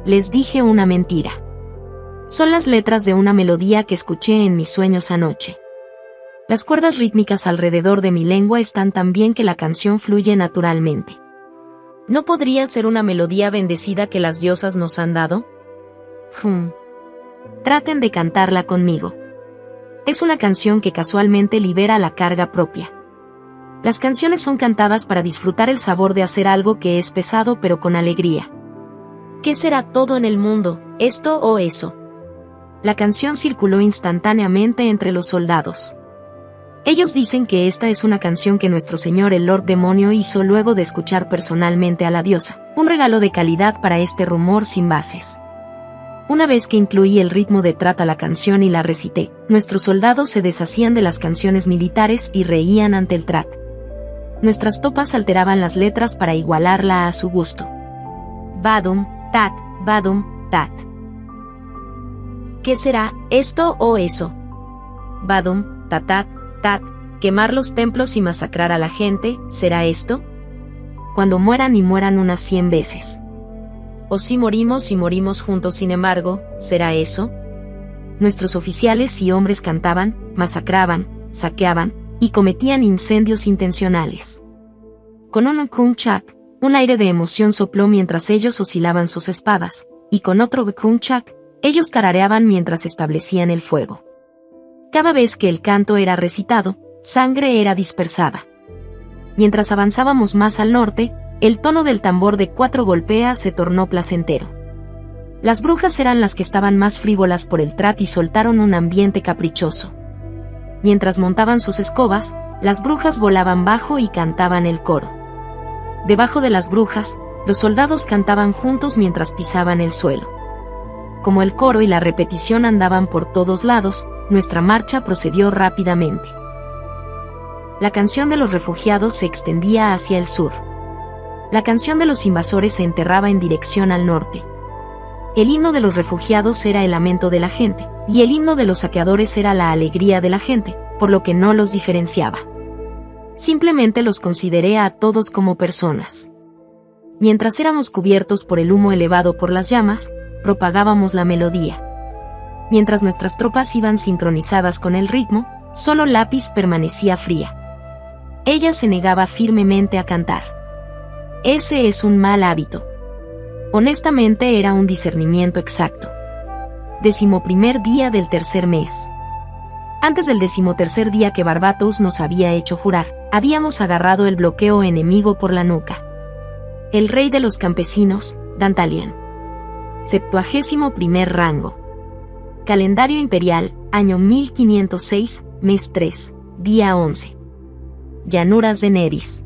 Les dije una mentira. Son las letras de una melodía que escuché en mis sueños anoche. Las cuerdas rítmicas alrededor de mi lengua están tan bien que la canción fluye naturalmente. ¿No podría ser una melodía bendecida que las diosas nos han dado? Traten de cantarla conmigo. Es una canción que casualmente libera la carga propia. Las canciones son cantadas para disfrutar el sabor de hacer algo que es pesado pero con alegría. ¿Qué será todo en el mundo, esto o eso? La canción circuló instantáneamente entre los soldados. Ellos dicen que esta es una canción que nuestro señor el Lord Demonio hizo luego de escuchar personalmente a la diosa, un regalo de calidad para este rumor sin bases. Una vez que incluí el ritmo detrás a la canción y la recité, nuestros soldados se deshacían de las canciones militares y reían ante el trat. Nuestras tropas alteraban las letras para igualarla a su gusto. Badum, tat, badum, tat. ¿Qué será, esto o eso? Badum, tatat, tat, quemar los templos y masacrar a la gente, ¿será esto? Cuando mueran y mueran unas 100 veces. O si morimos y morimos juntos, sin embargo, ¿será eso? Nuestros oficiales y hombres cantaban, masacraban, saqueaban, y cometían incendios intencionales. Con un kunchak, un aire de emoción sopló mientras ellos oscilaban sus espadas, y con otro kunchak, ellos tarareaban mientras establecían el fuego. Cada vez que el canto era recitado, sangre era dispersada. Mientras avanzábamos más al norte, el tono del tambor de 4 golpeas se tornó placentero. Las brujas eran las que estaban más frívolas por el trat y soltaron un ambiente caprichoso. Mientras montaban sus escobas, las brujas volaban bajo y cantaban el coro. Debajo de las brujas, los soldados cantaban juntos mientras pisaban el suelo. Como el coro y la repetición andaban por todos lados, nuestra marcha procedió rápidamente. La canción de los refugiados se extendía hacia el sur. La canción de los invasores se enterraba en dirección al norte. El himno de los refugiados era el lamento de la gente, y el himno de los saqueadores era la alegría de la gente, por lo que no los diferenciaba. Simplemente los consideré a todos como personas. Mientras éramos cubiertos por el humo elevado por las llamas, propagábamos la melodía. Mientras nuestras tropas iban sincronizadas con el ritmo, solo Lápiz permanecía fría. Ella se negaba firmemente a cantar. Ese es un mal hábito. Honestamente era un discernimiento exacto. 11º día del tercer mes. Antes del 13º día que Barbatos nos había hecho jurar, habíamos agarrado el bloqueo enemigo por la nuca. El rey de los campesinos, Dantalian. 71º rango. Calendario imperial, año 1506, mes 3, día 11. Llanuras de Neris.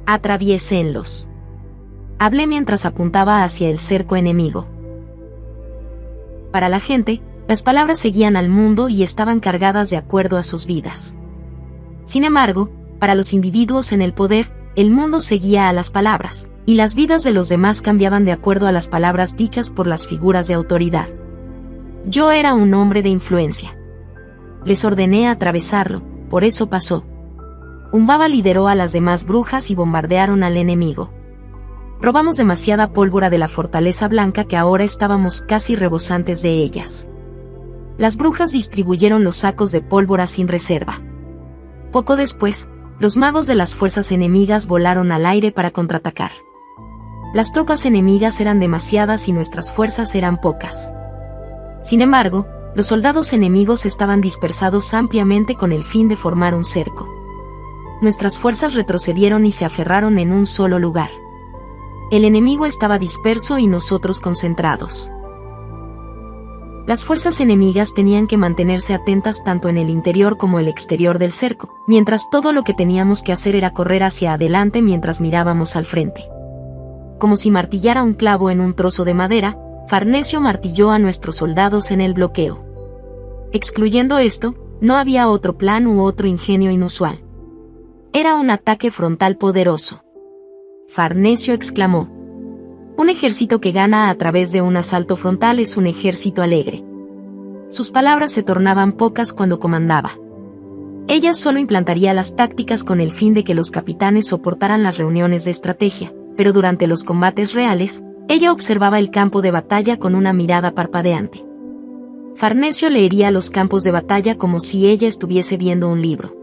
Atraviésenlos. Hablé mientras apuntaba hacia el cerco enemigo. Para la gente, las palabras seguían al mundo y estaban cargadas de acuerdo a sus vidas. Sin embargo, para los individuos en el poder, el mundo seguía a las palabras, y las vidas de los demás cambiaban de acuerdo a las palabras dichas por las figuras de autoridad. Yo era un hombre de influencia. les ordené atravesarlo, por eso pasó. Umbaba lideró a las demás brujas y bombardearon al enemigo. Robamos demasiada pólvora de la fortaleza blanca que ahora estábamos casi rebosantes de ellas. Las brujas distribuyeron los sacos de pólvora sin reserva. Poco después, los magos de las fuerzas enemigas volaron al aire para contraatacar. Las tropas enemigas eran demasiadas y nuestras fuerzas eran pocas. Sin embargo, los soldados enemigos estaban dispersados ampliamente con el fin de formar un cerco. Nuestras fuerzas retrocedieron y se aferraron en un solo lugar. El enemigo estaba disperso y nosotros concentrados. Las fuerzas enemigas tenían que mantenerse atentas tanto en el interior como el exterior del cerco, mientras todo lo que teníamos que hacer era correr hacia adelante mientras mirábamos al frente. Como si martillara un clavo en un trozo de madera, Farnesio martilló a nuestros soldados en el bloqueo. Excluyendo esto, no había otro plan u otro ingenio inusual. Era un ataque frontal poderoso. Farnesio exclamó: un ejército que gana a través de un asalto frontal es un ejército alegre. Sus palabras se tornaban pocas cuando comandaba. Ella solo implantaría las tácticas con el fin de que los capitanes soportaran las reuniones de estrategia, pero durante los combates reales, ella observaba el campo de batalla con una mirada parpadeante. Farnesio leería los campos de batalla como si ella estuviese viendo un libro.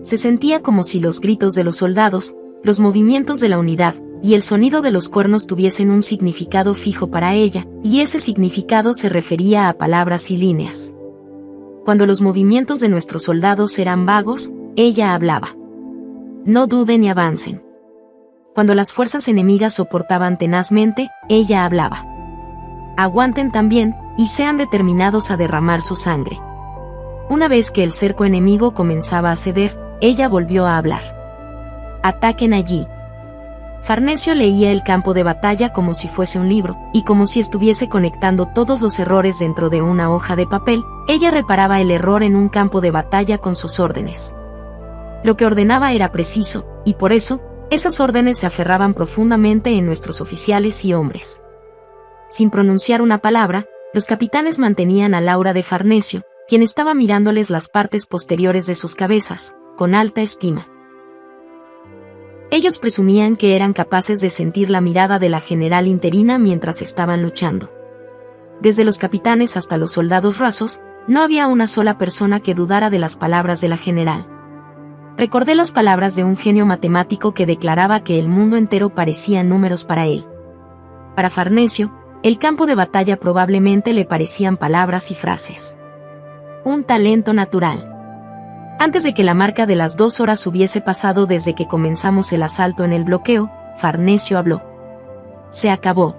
Se sentía como si los gritos de los soldados, los movimientos de la unidad, y el sonido de los cuernos tuviesen un significado fijo para ella, y ese significado se refería a palabras y líneas. Cuando los movimientos de nuestros soldados eran vagos, ella hablaba: no duden y avancen. Cuando las fuerzas enemigas soportaban tenazmente, ella hablaba: aguanten también, y sean determinados a derramar su sangre. Una vez que el cerco enemigo comenzaba a ceder, ella volvió a hablar: ataquen allí. Farnesio leía el campo de batalla como si fuese un libro, y como si estuviese conectando todos los errores dentro de una hoja de papel, ella reparaba el error en un campo de batalla con sus órdenes. Lo que ordenaba era preciso, y por eso, esas órdenes se aferraban profundamente en nuestros oficiales y hombres. Sin pronunciar una palabra, los capitanes mantenían al aura de Farnesio, quien estaba mirándoles las partes posteriores de sus cabezas, con alta estima. Ellos presumían que eran capaces de sentir la mirada de la general interina mientras estaban luchando. Desde los capitanes hasta los soldados rasos, no había una sola persona que dudara de las palabras de la general. Recordé las palabras de un genio matemático que declaraba que el mundo entero parecía números para él. Para Farnesio, el campo de batalla probablemente le parecían palabras y frases. Un talento natural. Antes de que la marca de las 2 horas hubiese pasado desde que comenzamos el asalto en el bloqueo, Farnesio habló. Se acabó.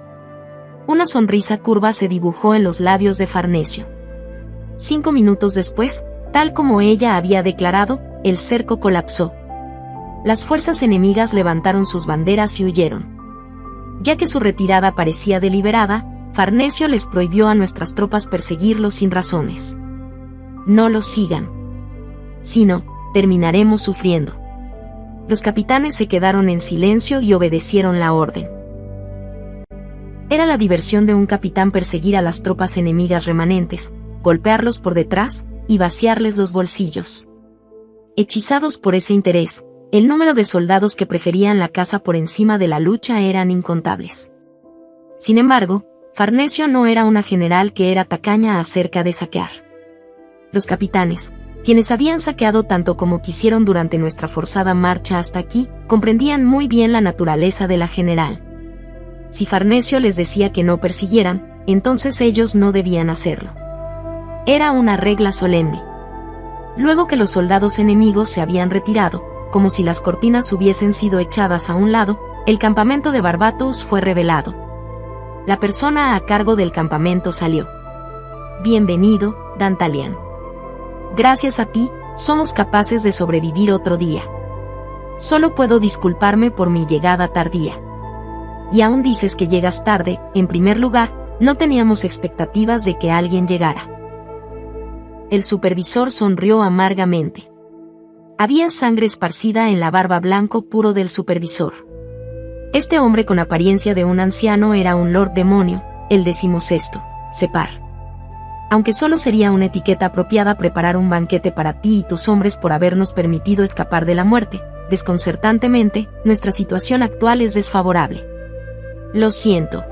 Una sonrisa curva se dibujó en los labios de Farnesio. 5 minutos después, tal como ella había declarado, el cerco colapsó. Las fuerzas enemigas levantaron sus banderas y huyeron. Ya que su retirada parecía deliberada, Farnesio les prohibió a nuestras tropas perseguirlos sin razones. No los sigan. Si no, terminaremos sufriendo. Los capitanes se quedaron en silencio y obedecieron la orden. Era la diversión de un capitán perseguir a las tropas enemigas remanentes, golpearlos por detrás y vaciarles los bolsillos. Hechizados por ese interés, el número de soldados que preferían la caza por encima de la lucha eran incontables. Sin embargo, Farnesio no era una general que era tacaña acerca de saquear. Los capitanes, quienes habían saqueado tanto como quisieron durante nuestra forzada marcha hasta aquí, comprendían muy bien la naturaleza de la general. Si Farnesio les decía que no persiguieran, entonces ellos no debían hacerlo. Era una regla solemne. Luego que los soldados enemigos se habían retirado, como si las cortinas hubiesen sido echadas a un lado, el campamento de Barbatos fue revelado. La persona a cargo del campamento salió. Bienvenido, Dantalian. Gracias a ti, somos capaces de sobrevivir otro día. Solo puedo disculparme por mi llegada tardía. Y aún dices que llegas tarde. En primer lugar, no teníamos expectativas de que alguien llegara. El supervisor sonrió amargamente. Había sangre esparcida en la barba blanco puro del supervisor. Este hombre con apariencia de un anciano era un Lord Demonio, el 16º, Separ. aunque solo sería una etiqueta apropiada preparar un banquete para ti y tus hombres por habernos permitido escapar de la muerte, desconcertantemente, nuestra situación actual es desfavorable. Lo siento.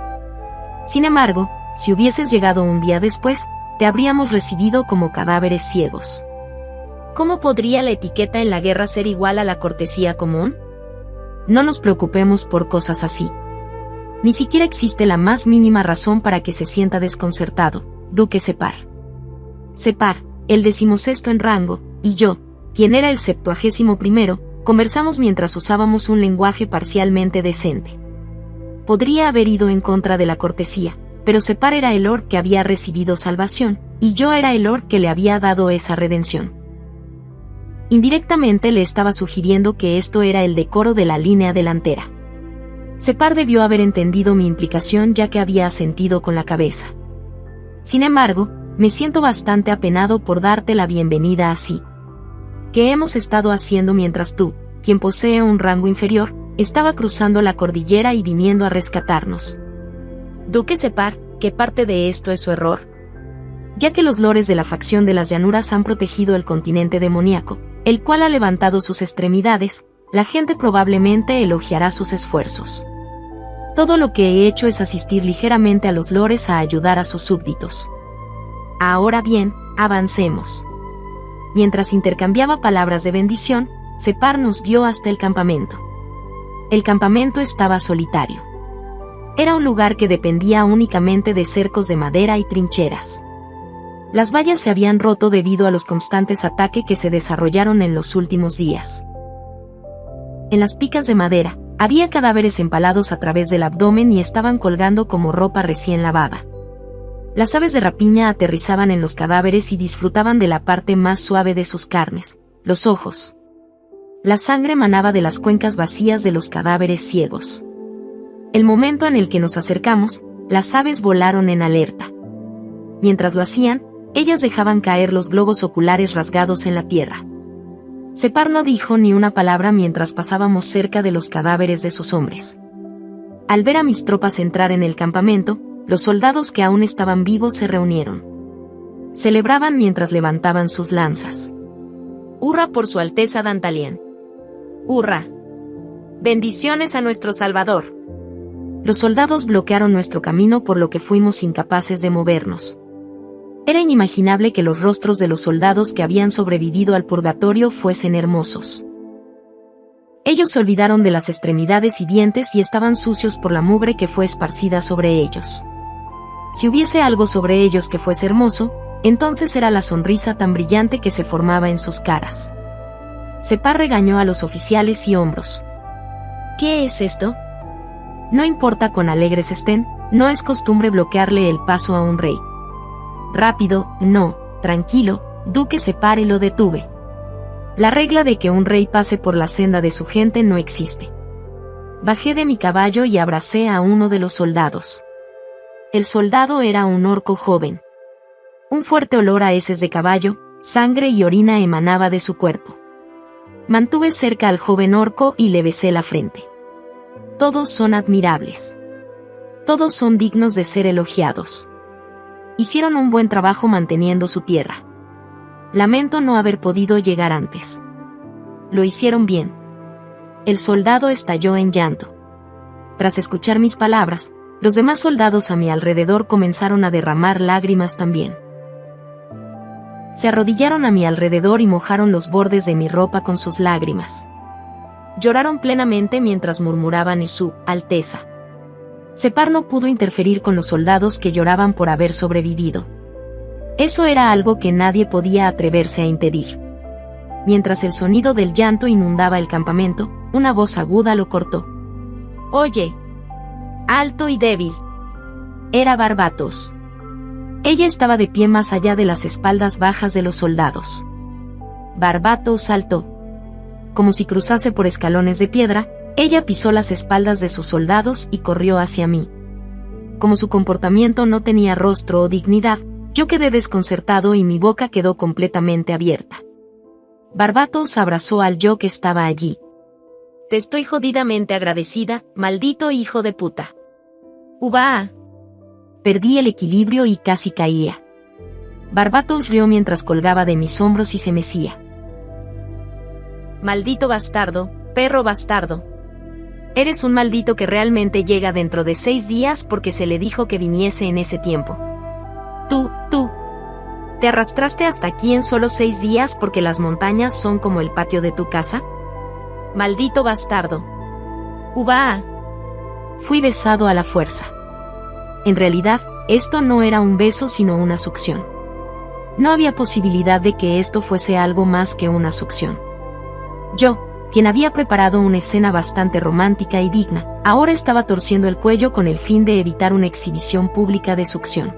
Sin embargo, si hubieses llegado un día después, te habríamos recibido como cadáveres ciegos. ¿Cómo podría la etiqueta en la guerra ser igual a la cortesía común? No nos preocupemos por cosas así. Ni siquiera existe la más mínima razón para que se sienta desconcertado, Duque Separ. Separ, el 16º en rango, y yo, quien era el 71º, conversamos mientras usábamos un lenguaje parcialmente decente. Podría haber ido en contra de la cortesía, pero Separ era el Lord que había recibido salvación, y yo era el Lord que le había dado esa redención. Indirectamente le estaba sugiriendo que esto era el decoro de la línea delantera. Separ debió haber entendido mi implicación ya que había asentido con la cabeza. Sin embargo, me siento bastante apenado por darte la bienvenida así. ¿Qué hemos estado haciendo mientras tú, quien posee un rango inferior, estaba cruzando la cordillera y viniendo a rescatarnos? Duque Separ, ¿qué parte de esto es su error? Ya que los lores de la facción de las llanuras han protegido el continente demoníaco, el cual ha levantado sus extremidades, la gente probablemente elogiará sus esfuerzos. Todo lo que he hecho es asistir ligeramente a los lores a ayudar a sus súbditos. Ahora bien, avancemos. Mientras intercambiaba palabras de bendición, Separ nos guió hasta el campamento. El campamento estaba solitario. Era un lugar que dependía únicamente de cercos de madera y trincheras. Las vallas se habían roto debido a los constantes ataques que se desarrollaron en los últimos días. En las picas de madera, había cadáveres empalados a través del abdomen y estaban colgando como ropa recién lavada. Las aves de rapiña aterrizaban en los cadáveres y disfrutaban de la parte más suave de sus carnes, los ojos. La sangre manaba de las cuencas vacías de los cadáveres ciegos. El momento en el que nos acercamos, las aves volaron en alerta. Mientras lo hacían, ellas dejaban caer los globos oculares rasgados en la tierra. Separ no dijo ni una palabra mientras pasábamos cerca de los cadáveres de sus hombres. Al ver a mis tropas entrar en el campamento, los soldados que aún estaban vivos se reunieron. Celebraban mientras levantaban sus lanzas. ¡Hurra por su Alteza Dantalian! ¡Hurra! ¡Bendiciones a nuestro Salvador! Los soldados bloquearon nuestro camino por lo que fuimos incapaces de movernos. Era inimaginable que los rostros de los soldados que habían sobrevivido al purgatorio fuesen hermosos. Ellos se olvidaron de las extremidades y dientes y estaban sucios por la mugre que fue esparcida sobre ellos. Si hubiese algo sobre ellos que fuese hermoso, entonces era la sonrisa tan brillante que se formaba en sus caras. Separ regañó a los oficiales y hombros. ¿Qué es esto? No importa cuán alegres estén, no es costumbre bloquearle el paso a un rey. Rápido, no, tranquilo, Duque Separ, y lo detuve. La regla de que un rey pase por la senda de su gente no existe. Bajé de mi caballo y abracé a uno de los soldados. El soldado era un orco joven. Un fuerte olor a heces de caballo, sangre y orina emanaba de su cuerpo. Mantuve cerca al joven orco y le besé la frente. Todos son admirables. Todos son dignos de ser elogiados. Hicieron un buen trabajo manteniendo su tierra. Lamento no haber podido llegar antes. Lo hicieron bien. El soldado estalló en llanto. Tras escuchar mis palabras, los demás soldados a mi alrededor comenzaron a derramar lágrimas también. Se arrodillaron a mi alrededor y mojaron los bordes de mi ropa con sus lágrimas. Lloraron plenamente mientras murmuraban y su Alteza. Separ no pudo interferir con los soldados que lloraban por haber sobrevivido. Eso era algo que nadie podía atreverse a impedir. Mientras el sonido del llanto inundaba el campamento, una voz aguda lo cortó. Oye, alto y débil. Era Barbatos. Ella estaba de pie más allá de las espaldas bajas de los soldados. Barbatos saltó. Como si cruzase por escalones de piedra, ella pisó las espaldas de sus soldados y corrió hacia mí. Como su comportamiento no tenía rostro o dignidad, yo quedé desconcertado y mi boca quedó completamente abierta. Barbatos abrazó al yo que estaba allí. Te estoy jodidamente agradecida, maldito hijo de puta. ¡Ubá! Perdí el equilibrio y casi caía. Barbatos rió mientras colgaba de mis hombros y se mecía. Maldito bastardo, perro bastardo. Eres un maldito que realmente llega dentro de 6 días porque se le dijo que viniese en ese tiempo. Tú, ¿te arrastraste hasta aquí en solo 6 días porque las montañas son como el patio de tu casa? Maldito bastardo. ¡Uba! Fui besado a la fuerza. En realidad, esto no era un beso sino una succión. No había posibilidad de que esto fuese algo más que una succión. Yo, quien había preparado una escena bastante romántica y digna, ahora estaba torciendo el cuello con el fin de evitar una exhibición pública de succión.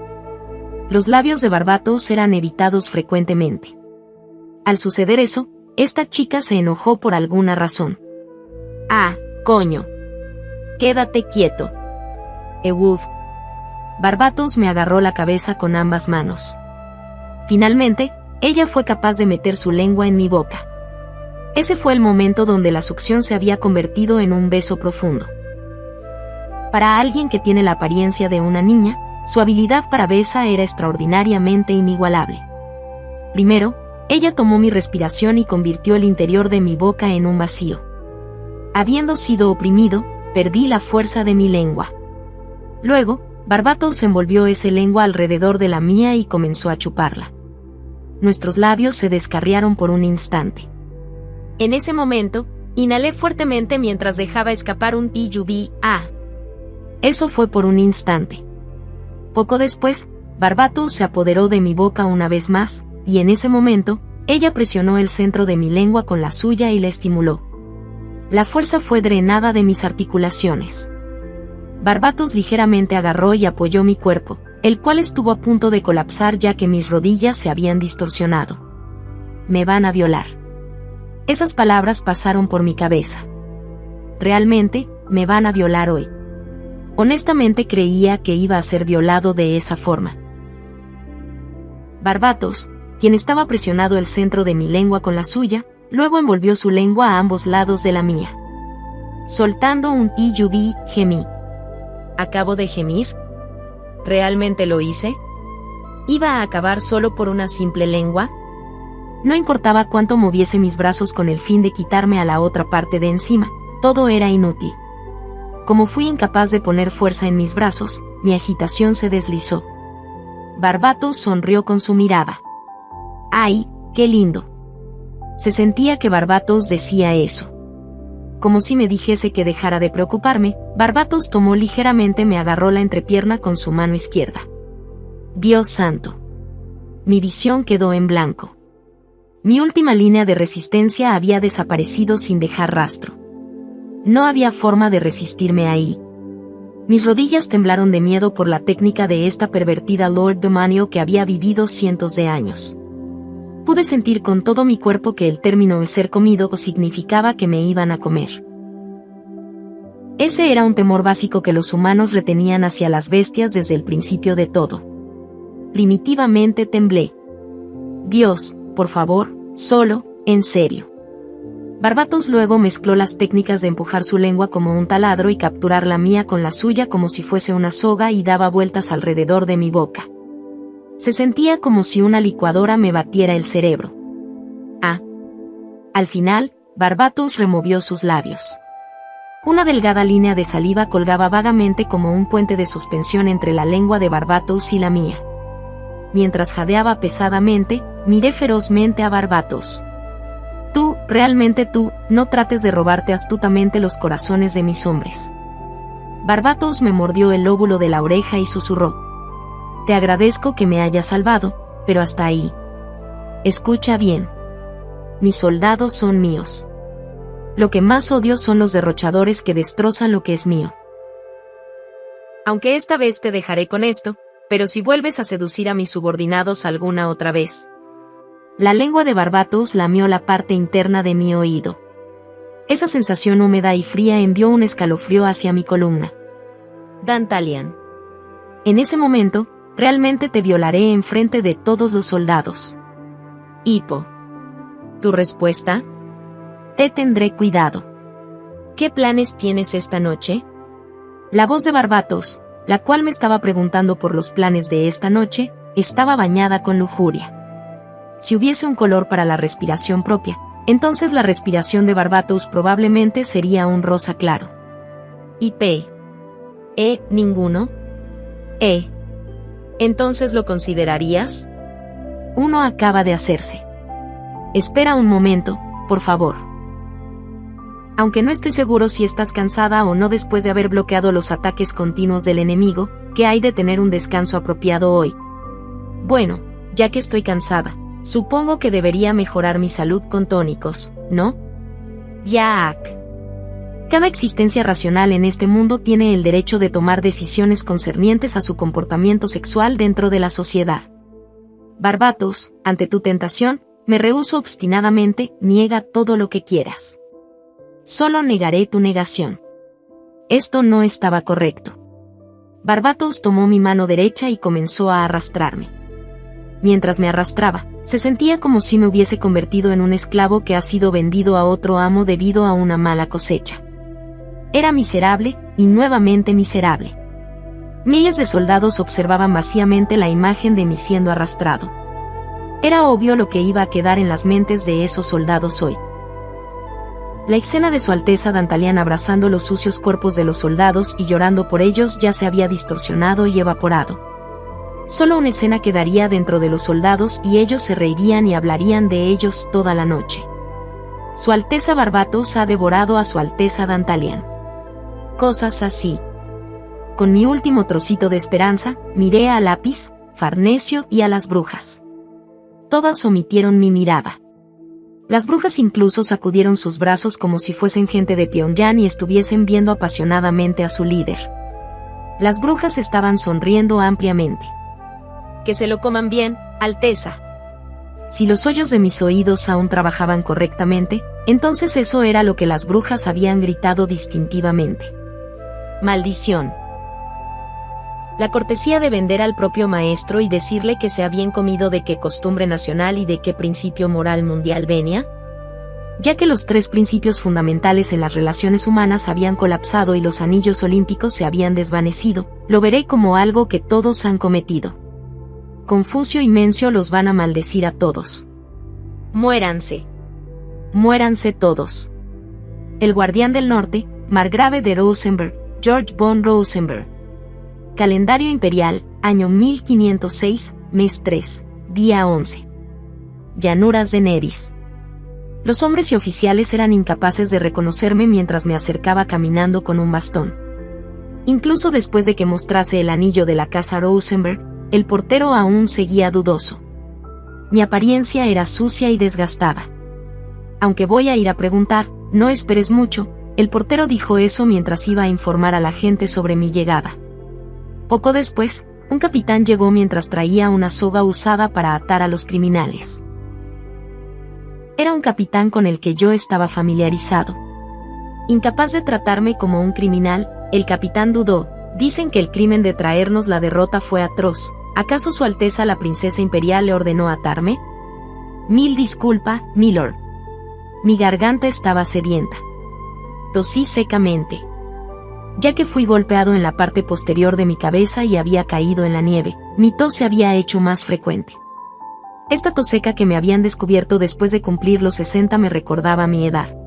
Los labios de Barbatos eran evitados frecuentemente. Al suceder eso, esta chica se enojó por alguna razón. ¡Ah, coño! Quédate quieto. Ewood. Barbatos me agarró la cabeza con ambas manos. Finalmente, ella fue capaz de meter su lengua en mi boca. Ese fue el momento donde la succión se había convertido en un beso profundo. Para alguien que tiene la apariencia de una niña, su habilidad para besar era extraordinariamente inigualable. Primero, ella tomó mi respiración y convirtió el interior de mi boca en un vacío. Habiendo sido oprimido, perdí la fuerza de mi lengua. Luego, Barbatos envolvió esa lengua alrededor de la mía y comenzó a chuparla. Nuestros labios se descarriaron por un instante. En ese momento, inhalé fuertemente mientras dejaba escapar un "ah". Eso fue por un instante. Poco después, Barbatos se apoderó de mi boca una vez más, y en ese momento, ella presionó el centro de mi lengua con la suya y la estimuló. La fuerza fue drenada de mis articulaciones. Barbatos ligeramente agarró y apoyó mi cuerpo, el cual estuvo a punto de colapsar ya que mis rodillas se habían distorsionado. Me van a violar. Esas palabras pasaron por mi cabeza. Realmente, me van a violar hoy. Honestamente creía que iba a ser violado de esa forma. Barbatos, quien estaba presionado el centro de mi lengua con la suya, luego envolvió su lengua a ambos lados de la mía. Soltando un gemí. ¿Acabo de gemir? ¿Realmente lo hice? ¿Iba a acabar solo por una simple lengua? No importaba cuánto moviese mis brazos con el fin de quitarme a la otra parte de encima, todo era inútil. Como fui incapaz de poner fuerza en mis brazos, mi agitación se deslizó. Barbatos sonrió con su mirada. ¡Ay, qué lindo! Se sentía que Barbatos decía eso. Como si me dijese que dejara de preocuparme, Barbatos tomó ligeramente me agarró la entrepierna con su mano izquierda. Dios santo. Mi visión quedó en blanco. Mi última línea de resistencia había desaparecido sin dejar rastro. No había forma de resistirme ahí. Mis rodillas temblaron de miedo por la técnica de esta pervertida Lord Demonio que había vivido cientos de años. Pude sentir con todo mi cuerpo que el término de ser comido significaba que me iban a comer. Ese era un temor básico que los humanos retenían hacia las bestias desde el principio de todo. Primitivamente temblé. Dios, por favor, solo, en serio. Barbatos luego mezcló las técnicas de empujar su lengua como un taladro y capturar la mía con la suya como si fuese una soga y daba vueltas alrededor de mi boca. Se sentía como si una licuadora me batiera el cerebro. Al final, Barbatos removió sus labios. Una delgada línea de saliva colgaba vagamente como un puente de suspensión entre la lengua de Barbatos y la mía. Mientras jadeaba pesadamente, miré ferozmente a Barbatos. Realmente tú, no trates de robarte astutamente los corazones de mis hombres. Barbatos me mordió el lóbulo de la oreja y susurró. Te agradezco que me hayas salvado, pero hasta ahí. Escucha bien. Mis soldados son míos. Lo que más odio son los derrochadores que destrozan lo que es mío. Aunque esta vez te dejaré con esto, pero si vuelves a seducir a mis subordinados alguna otra vez. La lengua de Barbatos lamió la parte interna de mi oído. Esa sensación húmeda y fría envió un escalofrío hacia mi columna. Dantalian. En ese momento, realmente te violaré en frente de todos los soldados. Hippo. ¿Tu respuesta? Te tendré cuidado. ¿Qué planes tienes esta noche? La voz de Barbatos, la cual me estaba preguntando por los planes de esta noche, estaba bañada con lujuria. Si hubiese un color para la respiración propia, entonces la respiración de Barbatos probablemente sería un rosa claro. ¿Y P? ¿Ninguno? ¿Entonces lo considerarías? Uno acaba de hacerse. Espera un momento, por favor. Aunque no estoy seguro si estás cansada o no después de haber bloqueado los ataques continuos del enemigo, ¿qué hay de tener un descanso apropiado hoy? Bueno, ya que estoy cansada, supongo que debería mejorar mi salud con tónicos, ¿no? Jack. Cada existencia racional en este mundo tiene el derecho de tomar decisiones concernientes a su comportamiento sexual dentro de la sociedad. Barbatos, ante tu tentación, me rehúso obstinadamente, niega todo lo que quieras. Solo negaré tu negación. Esto no estaba correcto. Barbatos tomó mi mano derecha y comenzó a arrastrarme. Mientras me arrastraba, se sentía como si me hubiese convertido en un esclavo que ha sido vendido a otro amo debido a una mala cosecha. Era miserable, y nuevamente miserable. Miles de soldados observaban vacíamente la imagen de mí siendo arrastrado. Era obvio lo que iba a quedar en las mentes de esos soldados hoy. La escena de Su Alteza Dantalian abrazando los sucios cuerpos de los soldados y llorando por ellos ya se había distorsionado y evaporado. Solo una escena quedaría dentro de los soldados y ellos se reirían y hablarían de ellos toda la noche. Su Alteza Barbatos ha devorado a Su Alteza Dantalian. Cosas así. Con mi último trocito de esperanza, miré a Lápiz, Farnesio y a las brujas. Todas omitieron mi mirada. Las brujas incluso sacudieron sus brazos como si fuesen gente de Pyongyang y estuviesen viendo apasionadamente a su líder. Las brujas estaban sonriendo ampliamente. Que se lo coman bien, Alteza. Si los hoyos de mis oídos aún trabajaban correctamente, entonces eso era lo que las brujas habían gritado distintivamente. Maldición. La cortesía de vender al propio maestro y decirle que sea bien comido de qué costumbre nacional y de qué principio moral mundial venia. Ya que los 3 principios fundamentales en las relaciones humanas habían colapsado y los anillos olímpicos se habían desvanecido, lo veré como algo que todos han cometido. Confucio y Mencio los van a maldecir a todos. Muéranse. Muéranse todos. El Guardián del Norte, Margrave de Rosenberg, George von Rosenberg. Calendario imperial, año 1506, mes 3, día 11. Llanuras de Neris. Los hombres y oficiales eran incapaces de reconocerme mientras me acercaba caminando con un bastón. Incluso después de que mostrase el anillo de la casa Rosenberg, el portero aún seguía dudoso. Mi apariencia era sucia y desgastada. Aunque voy a ir a preguntar, no esperes mucho, el portero dijo eso mientras iba a informar a la gente sobre mi llegada. Poco después, un capitán llegó mientras traía una soga usada para atar a los criminales. Era un capitán con el que yo estaba familiarizado. Incapaz de tratarme como un criminal, el capitán dudó. Dicen que el crimen de traernos la derrota fue atroz. ¿Acaso Su Alteza la princesa imperial le ordenó atarme? Mil disculpa, milord. Mi garganta estaba sedienta. Tosí secamente. Ya que fui golpeado en la parte posterior de mi cabeza y había caído en la nieve, mi tos se había hecho más frecuente. Esta tos seca que me habían descubierto después de cumplir los 60 me recordaba mi edad.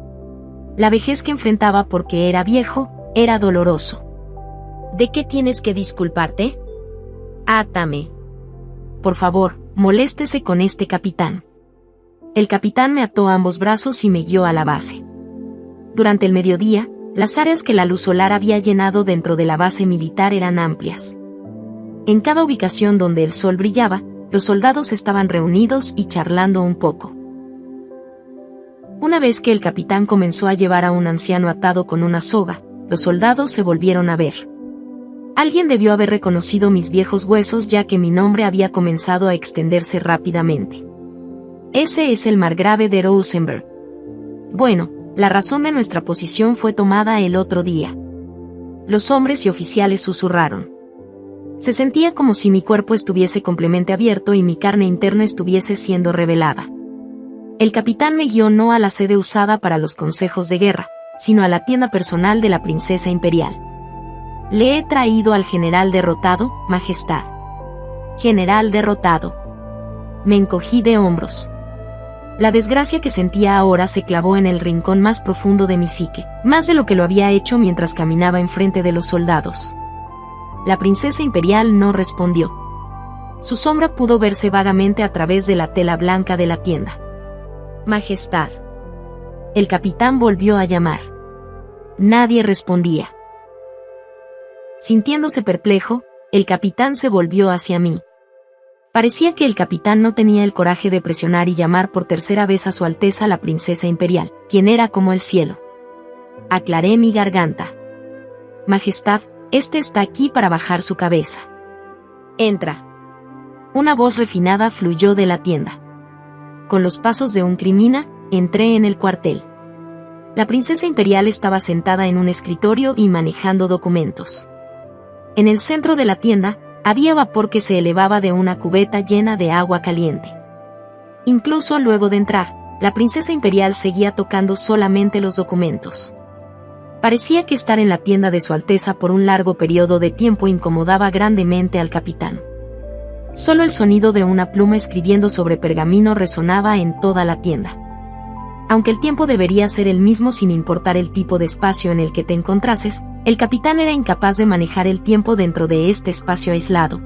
La vejez que enfrentaba porque era viejo, era doloroso. ¿De qué tienes que disculparte? Átame. Por favor, moléstese con este capitán. El capitán me ató ambos brazos y me guió a la base. Durante el mediodía, las áreas que la luz solar había llenado dentro de la base militar eran amplias. En cada ubicación donde el sol brillaba, los soldados estaban reunidos y charlando un poco. Una vez que el capitán comenzó a llevar a un anciano atado con una soga, los soldados se volvieron a ver. Alguien debió haber reconocido mis viejos huesos ya que mi nombre había comenzado a extenderse rápidamente. Ese es el margrave de Rosenberg. Bueno, la razón de nuestra posición fue tomada el otro día. Los hombres y oficiales susurraron. Se sentía como si mi cuerpo estuviese completamente abierto y mi carne interna estuviese siendo revelada. El capitán me guió no a la sede usada para los consejos de guerra, sino a la tienda personal de la princesa imperial. Le he traído al general derrotado, Majestad. General derrotado. Me encogí de hombros. La desgracia que sentía ahora se clavó en el rincón más profundo de mi psique, más de lo que lo había hecho mientras caminaba enfrente de los soldados. La princesa imperial no respondió. Su sombra pudo verse vagamente a través de la tela blanca de la tienda. Majestad. El capitán volvió a llamar. Nadie respondía. Sintiéndose perplejo, el capitán se volvió hacia mí. Parecía que el capitán no tenía el coraje de presionar y llamar por tercera vez a Su Alteza la princesa imperial, quien era como el cielo. Aclaré mi garganta. Majestad, este está aquí para bajar su cabeza. Entra. Una voz refinada fluyó de la tienda. Con los pasos de un criminal, entré en el cuartel. La princesa imperial estaba sentada en un escritorio y manejando documentos. En el centro de la tienda, había vapor que se elevaba de una cubeta llena de agua caliente. Incluso luego de entrar, la princesa imperial seguía tocando solamente los documentos. Parecía que estar en la tienda de Su Alteza por un largo periodo de tiempo incomodaba grandemente al capitán. Solo el sonido de una pluma escribiendo sobre pergamino resonaba en toda la tienda. Aunque el tiempo debería ser el mismo sin importar el tipo de espacio en el que te encontrases, el capitán era incapaz de manejar el tiempo dentro de este espacio aislado.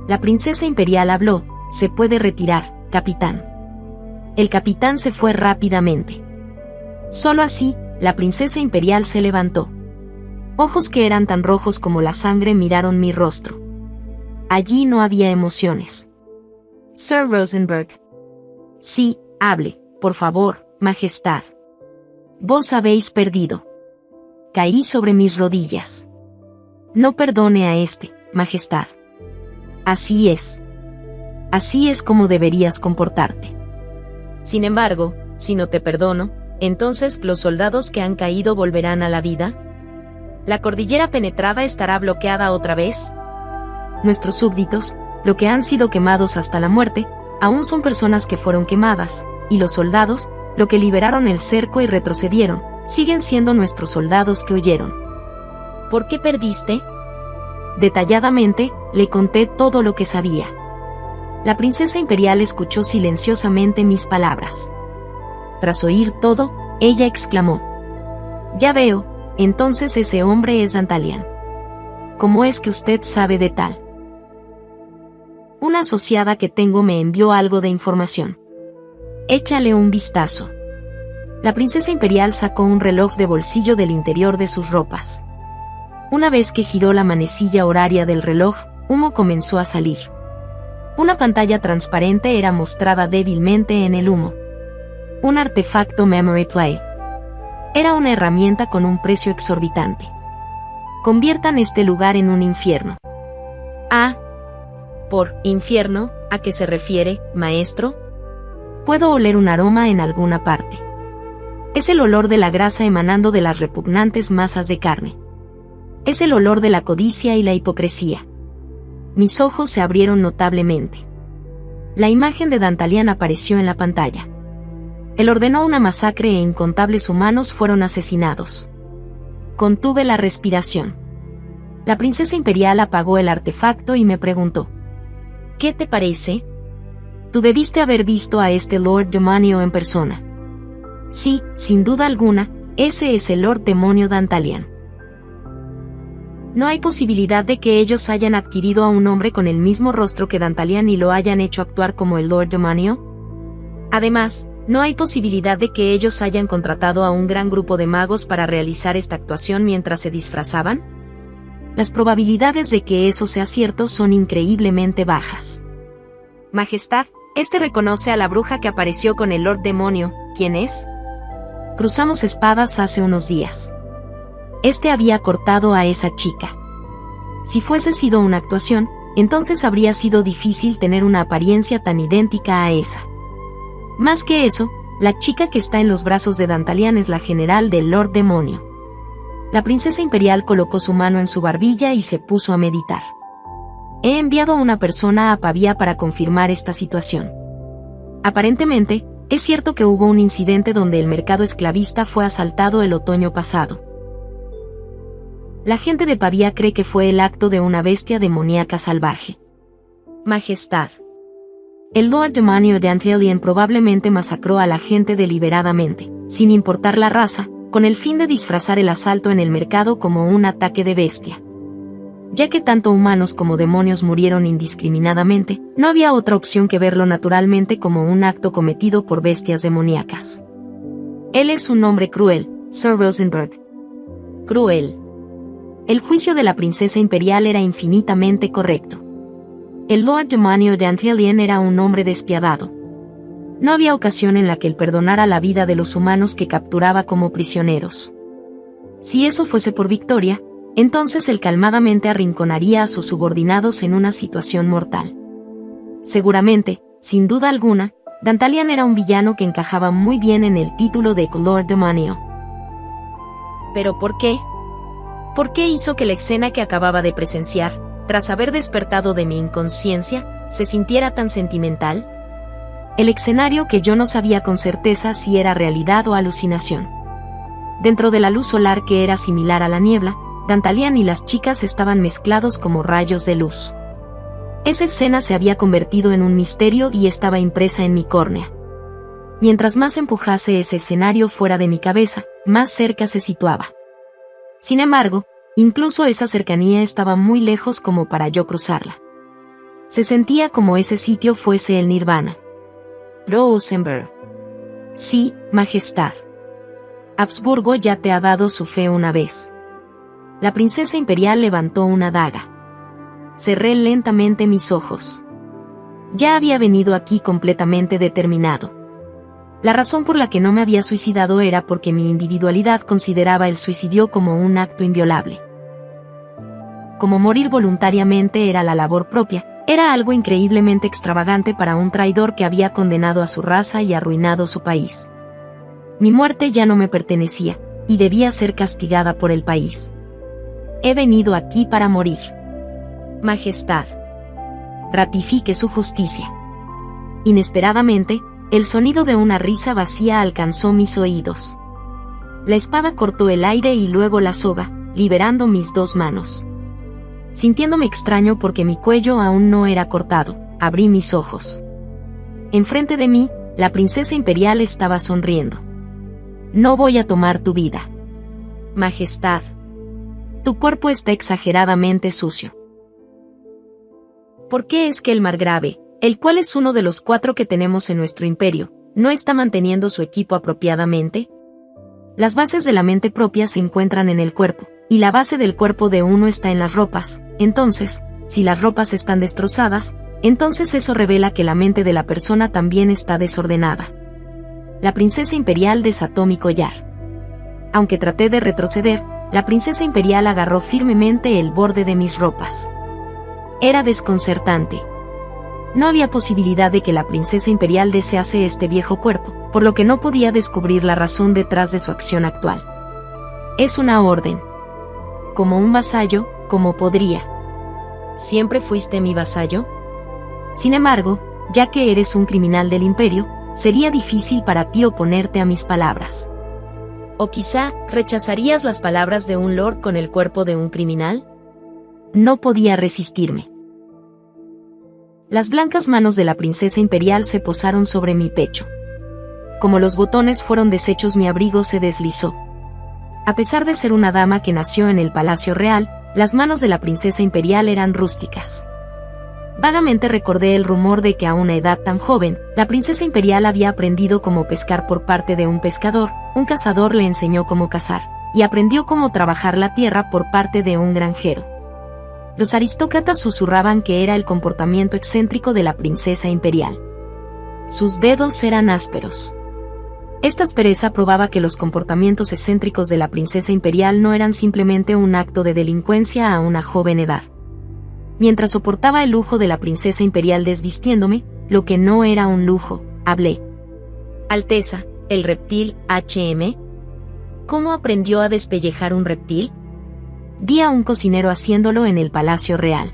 La princesa imperial habló: «Se puede retirar, capitán». El capitán se fue rápidamente. Solo así, la princesa imperial se levantó. Ojos que eran tan rojos como la sangre miraron mi rostro. Allí no había emociones. Sir Rosenberg. Sí, hable, por favor, majestad. Vos habéis perdido. Caí sobre mis rodillas. No perdone a este, majestad. Así es. Así es como deberías comportarte. Sin embargo, si no te perdono, entonces los soldados que han caído volverán a la vida. ¿La cordillera penetrada estará bloqueada otra vez? Nuestros súbditos, lo que han sido quemados hasta la muerte, aún son personas que fueron quemadas, y los soldados, lo que liberaron el cerco y retrocedieron, siguen siendo nuestros soldados que huyeron. ¿Por qué perdiste? Detalladamente, le conté todo lo que sabía. La princesa imperial escuchó silenciosamente mis palabras. Tras oír todo, ella exclamó: «Ya veo, entonces ese hombre es Dantalian. ¿Cómo es que usted sabe de tal?» Una asociada que tengo me envió algo de información. Échale un vistazo. La princesa imperial sacó un reloj de bolsillo del interior de sus ropas. Una vez que giró la manecilla horaria del reloj, humo comenzó a salir. Una pantalla transparente era mostrada débilmente en el humo. Un artefacto Memory Play. Era una herramienta con un precio exorbitante. Conviertan este lugar en un infierno. Ah. ¿Por infierno, a qué se refiere, maestro? Puedo oler un aroma en alguna parte. Es el olor de la grasa emanando de las repugnantes masas de carne. Es el olor de la codicia y la hipocresía. Mis ojos se abrieron notablemente. La imagen de Dantalian apareció en la pantalla. Él ordenó una masacre e incontables humanos fueron asesinados. Contuve la respiración. La princesa imperial apagó el artefacto y me preguntó: ¿qué te parece? Tú debiste haber visto a este Lord Demonio en persona. Sí, sin duda alguna, ese es el Lord Demonio Dantalian. No hay posibilidad de que ellos hayan adquirido a un hombre con el mismo rostro que Dantalian y lo hayan hecho actuar como el Lord Demonio. Además, no hay posibilidad de que ellos hayan contratado a un gran grupo de magos para realizar esta actuación mientras se disfrazaban. Las probabilidades de que eso sea cierto son increíblemente bajas. Majestad, este reconoce a la bruja que apareció con el Lord Demonio. ¿Quién es? Cruzamos espadas hace unos días. Este había cortado a esa chica. Si fuese sido una actuación, entonces habría sido difícil tener una apariencia tan idéntica a esa. Más que eso, la chica que está en los brazos de Dantalian es la general del Lord Demonio. La princesa imperial colocó su mano en su barbilla y se puso a meditar. He enviado a una persona a Pavía para confirmar esta situación. Aparentemente, es cierto que hubo un incidente donde el mercado esclavista fue asaltado el otoño pasado. La gente de Pavía cree que fue el acto de una bestia demoníaca salvaje. Majestad. El Lord Demanio de Antelian probablemente masacró a la gente deliberadamente, sin importar la raza, con el fin de disfrazar el asalto en el mercado como un ataque de bestia. Ya que tanto humanos como demonios murieron indiscriminadamente, no había otra opción que verlo naturalmente como un acto cometido por bestias demoníacas. Él es un hombre cruel, Sir Rosenberg. Cruel. El juicio de la princesa imperial era infinitamente correcto. El Lord Demanio de Antelian era un hombre despiadado. No había ocasión en la que él perdonara la vida de los humanos que capturaba como prisioneros. Si eso fuese por victoria, entonces él calmadamente arrinconaría a sus subordinados en una situación mortal. Seguramente, sin duda alguna, Dantalian era un villano que encajaba muy bien en el título de Lord Demanio. ¿Pero por qué? ¿Por qué hizo que la escena que acababa de presenciar, tras haber despertado de mi inconsciencia, se sintiera tan sentimental? El escenario que yo no sabía con certeza si era realidad o alucinación. Dentro de la luz solar que era similar a la niebla, Dantalian y las chicas estaban mezclados como rayos de luz. Esa escena se había convertido en un misterio y estaba impresa en mi córnea. Mientras más empujase ese escenario fuera de mi cabeza, más cerca se situaba. Sin embargo, incluso esa cercanía estaba muy lejos como para yo cruzarla. Se sentía como ese sitio fuese el Nirvana. Rosenberg. Sí, Majestad. Habsburgo ya te ha dado su fe una vez. La princesa imperial levantó una daga. Cerré lentamente mis ojos. Ya había venido aquí completamente determinado. La razón por la que no me había suicidado era porque mi individualidad consideraba el suicidio como un acto inviolable. Como morir voluntariamente era la labor propia, era algo increíblemente extravagante para un traidor que había condenado a su raza y arruinado su país. Mi muerte ya no me pertenecía, y debía ser castigada por el país. He venido aquí para morir. Majestad. Ratifique su justicia. Inesperadamente, el sonido de una risa vacía alcanzó mis oídos. La espada cortó el aire y luego la soga, liberando mis dos manos. Sintiéndome extraño porque mi cuello aún no era cortado, abrí mis ojos. Enfrente de mí, la princesa imperial estaba sonriendo. No voy a tomar tu vida. Majestad. Tu cuerpo está exageradamente sucio. ¿Por qué es que el margrave, el cual es uno de los 4 que tenemos en nuestro imperio, no está manteniendo su equipo apropiadamente? Las bases de la mente propia se encuentran en el cuerpo, y la base del cuerpo de uno está en las ropas. Entonces, si las ropas están destrozadas, entonces eso revela que la mente de la persona también está desordenada. La princesa imperial desató mi collar. Aunque traté de retroceder, la princesa imperial agarró firmemente el borde de mis ropas. Era desconcertante. No había posibilidad de que la princesa imperial desease este viejo cuerpo, por lo que no podía descubrir la razón detrás de su acción actual. Es una orden. Como un vasallo, como podría. ¿Siempre fuiste mi vasallo? Sin embargo, ya que eres un criminal del imperio, sería difícil para ti oponerte a mis palabras. ¿O quizá rechazarías las palabras de un lord con el cuerpo de un criminal? No podía resistirme. Las blancas manos de la princesa imperial se posaron sobre mi pecho. Como los botones fueron deshechos, mi abrigo se deslizó. A pesar de ser una dama que nació en el Palacio Real, las manos de la princesa imperial eran rústicas. Vagamente recordé el rumor de que a una edad tan joven, la princesa imperial había aprendido cómo pescar por parte de un pescador, un cazador le enseñó cómo cazar, y aprendió cómo trabajar la tierra por parte de un granjero. Los aristócratas susurraban que era el comportamiento excéntrico de la princesa imperial. Sus dedos eran ásperos. Esta aspereza probaba que los comportamientos excéntricos de la princesa imperial no eran simplemente un acto de delincuencia a una joven edad. Mientras soportaba el lujo de la princesa imperial desvistiéndome, lo que no era un lujo, hablé. Alteza, el reptil HM. ¿Cómo aprendió a despellejar un reptil? Vi a un cocinero haciéndolo en el Palacio Real.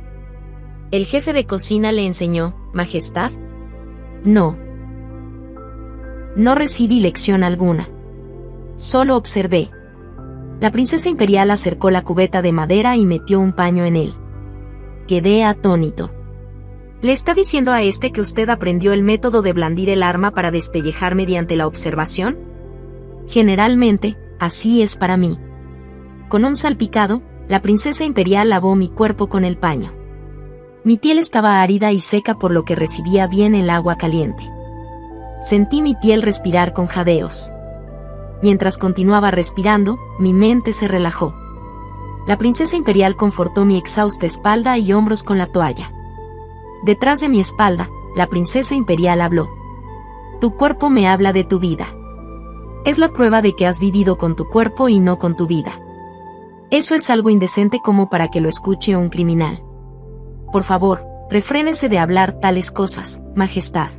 ¿El jefe de cocina le enseñó, Majestad? No. No recibí lección alguna. Solo observé. La princesa imperial acercó la cubeta de madera y metió un paño en él. Quedé atónito. ¿Le está diciendo a este que usted aprendió el método de blandir el arma para despellejar mediante la observación? Generalmente, así es para mí. Con un salpicado, la princesa imperial lavó mi cuerpo con el paño. Mi piel estaba árida y seca por lo que recibía bien el agua caliente. Sentí mi piel respirar con jadeos. Mientras continuaba respirando, mi mente se relajó. La princesa imperial confortó mi exhausta espalda y hombros con la toalla. Detrás de mi espalda, la princesa imperial habló. Tu cuerpo me habla de tu vida. Es la prueba de que has vivido con tu cuerpo y no con tu vida. Eso es algo indecente como para que lo escuche un criminal. Por favor, refrénese de hablar tales cosas, Majestad.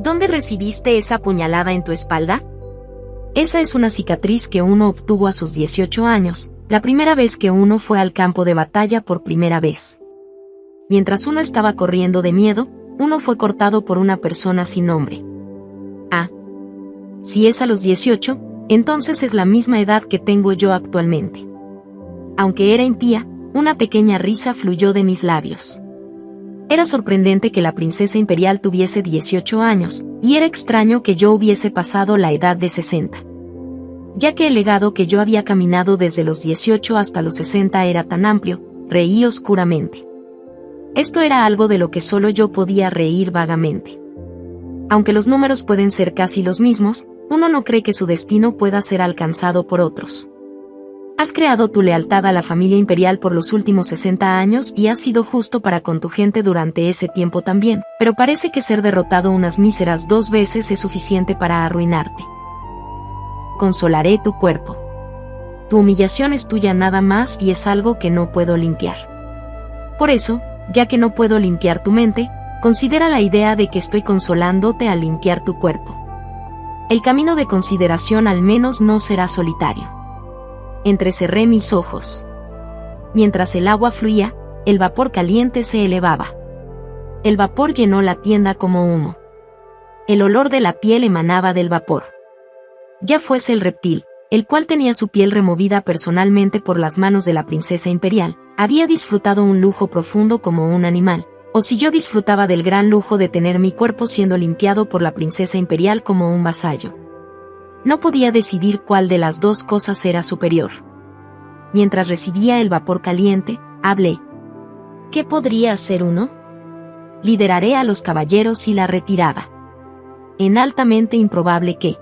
¿Dónde recibiste esa puñalada en tu espalda? Esa es una cicatriz que uno obtuvo a sus 18 años, la primera vez que uno fue al campo de batalla por primera vez. Mientras uno estaba corriendo de miedo, uno fue cortado por una persona sin nombre. Ah. Si es a los 18, entonces es la misma edad que tengo yo actualmente. Aunque era impía, una pequeña risa fluyó de mis labios. Era sorprendente que la princesa imperial tuviese 18 años, y era extraño que yo hubiese pasado la edad de 60. Ya que el legado que yo había caminado desde los 18 hasta los 60 era tan amplio, reí oscuramente. Esto era algo de lo que solo yo podía reír vagamente. Aunque los números pueden ser casi los mismos, uno no cree que su destino pueda ser alcanzado por otros. Has creado tu lealtad a la familia imperial por los últimos 60 años y has sido justo para con tu gente durante ese tiempo también, pero parece que ser derrotado unas míseras 2 veces es suficiente para arruinarte. Consolaré tu cuerpo. Tu humillación es tuya nada más y es algo que no puedo limpiar. Por eso, ya que no puedo limpiar tu mente, considera la idea de que estoy consolándote al limpiar tu cuerpo. El camino de consideración al menos no será solitario. Entrecerré mis ojos. Mientras el agua fluía, el vapor caliente se elevaba. El vapor llenó la tienda como humo. El olor de la piel emanaba del vapor. Ya fuese el reptil, el cual tenía su piel removida personalmente por las manos de la princesa imperial, había disfrutado un lujo profundo como un animal, o si yo disfrutaba del gran lujo de tener mi cuerpo siendo limpiado por la princesa imperial como un vasallo. No podía decidir cuál de las dos cosas era superior. Mientras recibía el vapor caliente, hablé. ¿Qué podría hacer uno? Lideraré a los caballeros y la retirada. En altamente improbable que,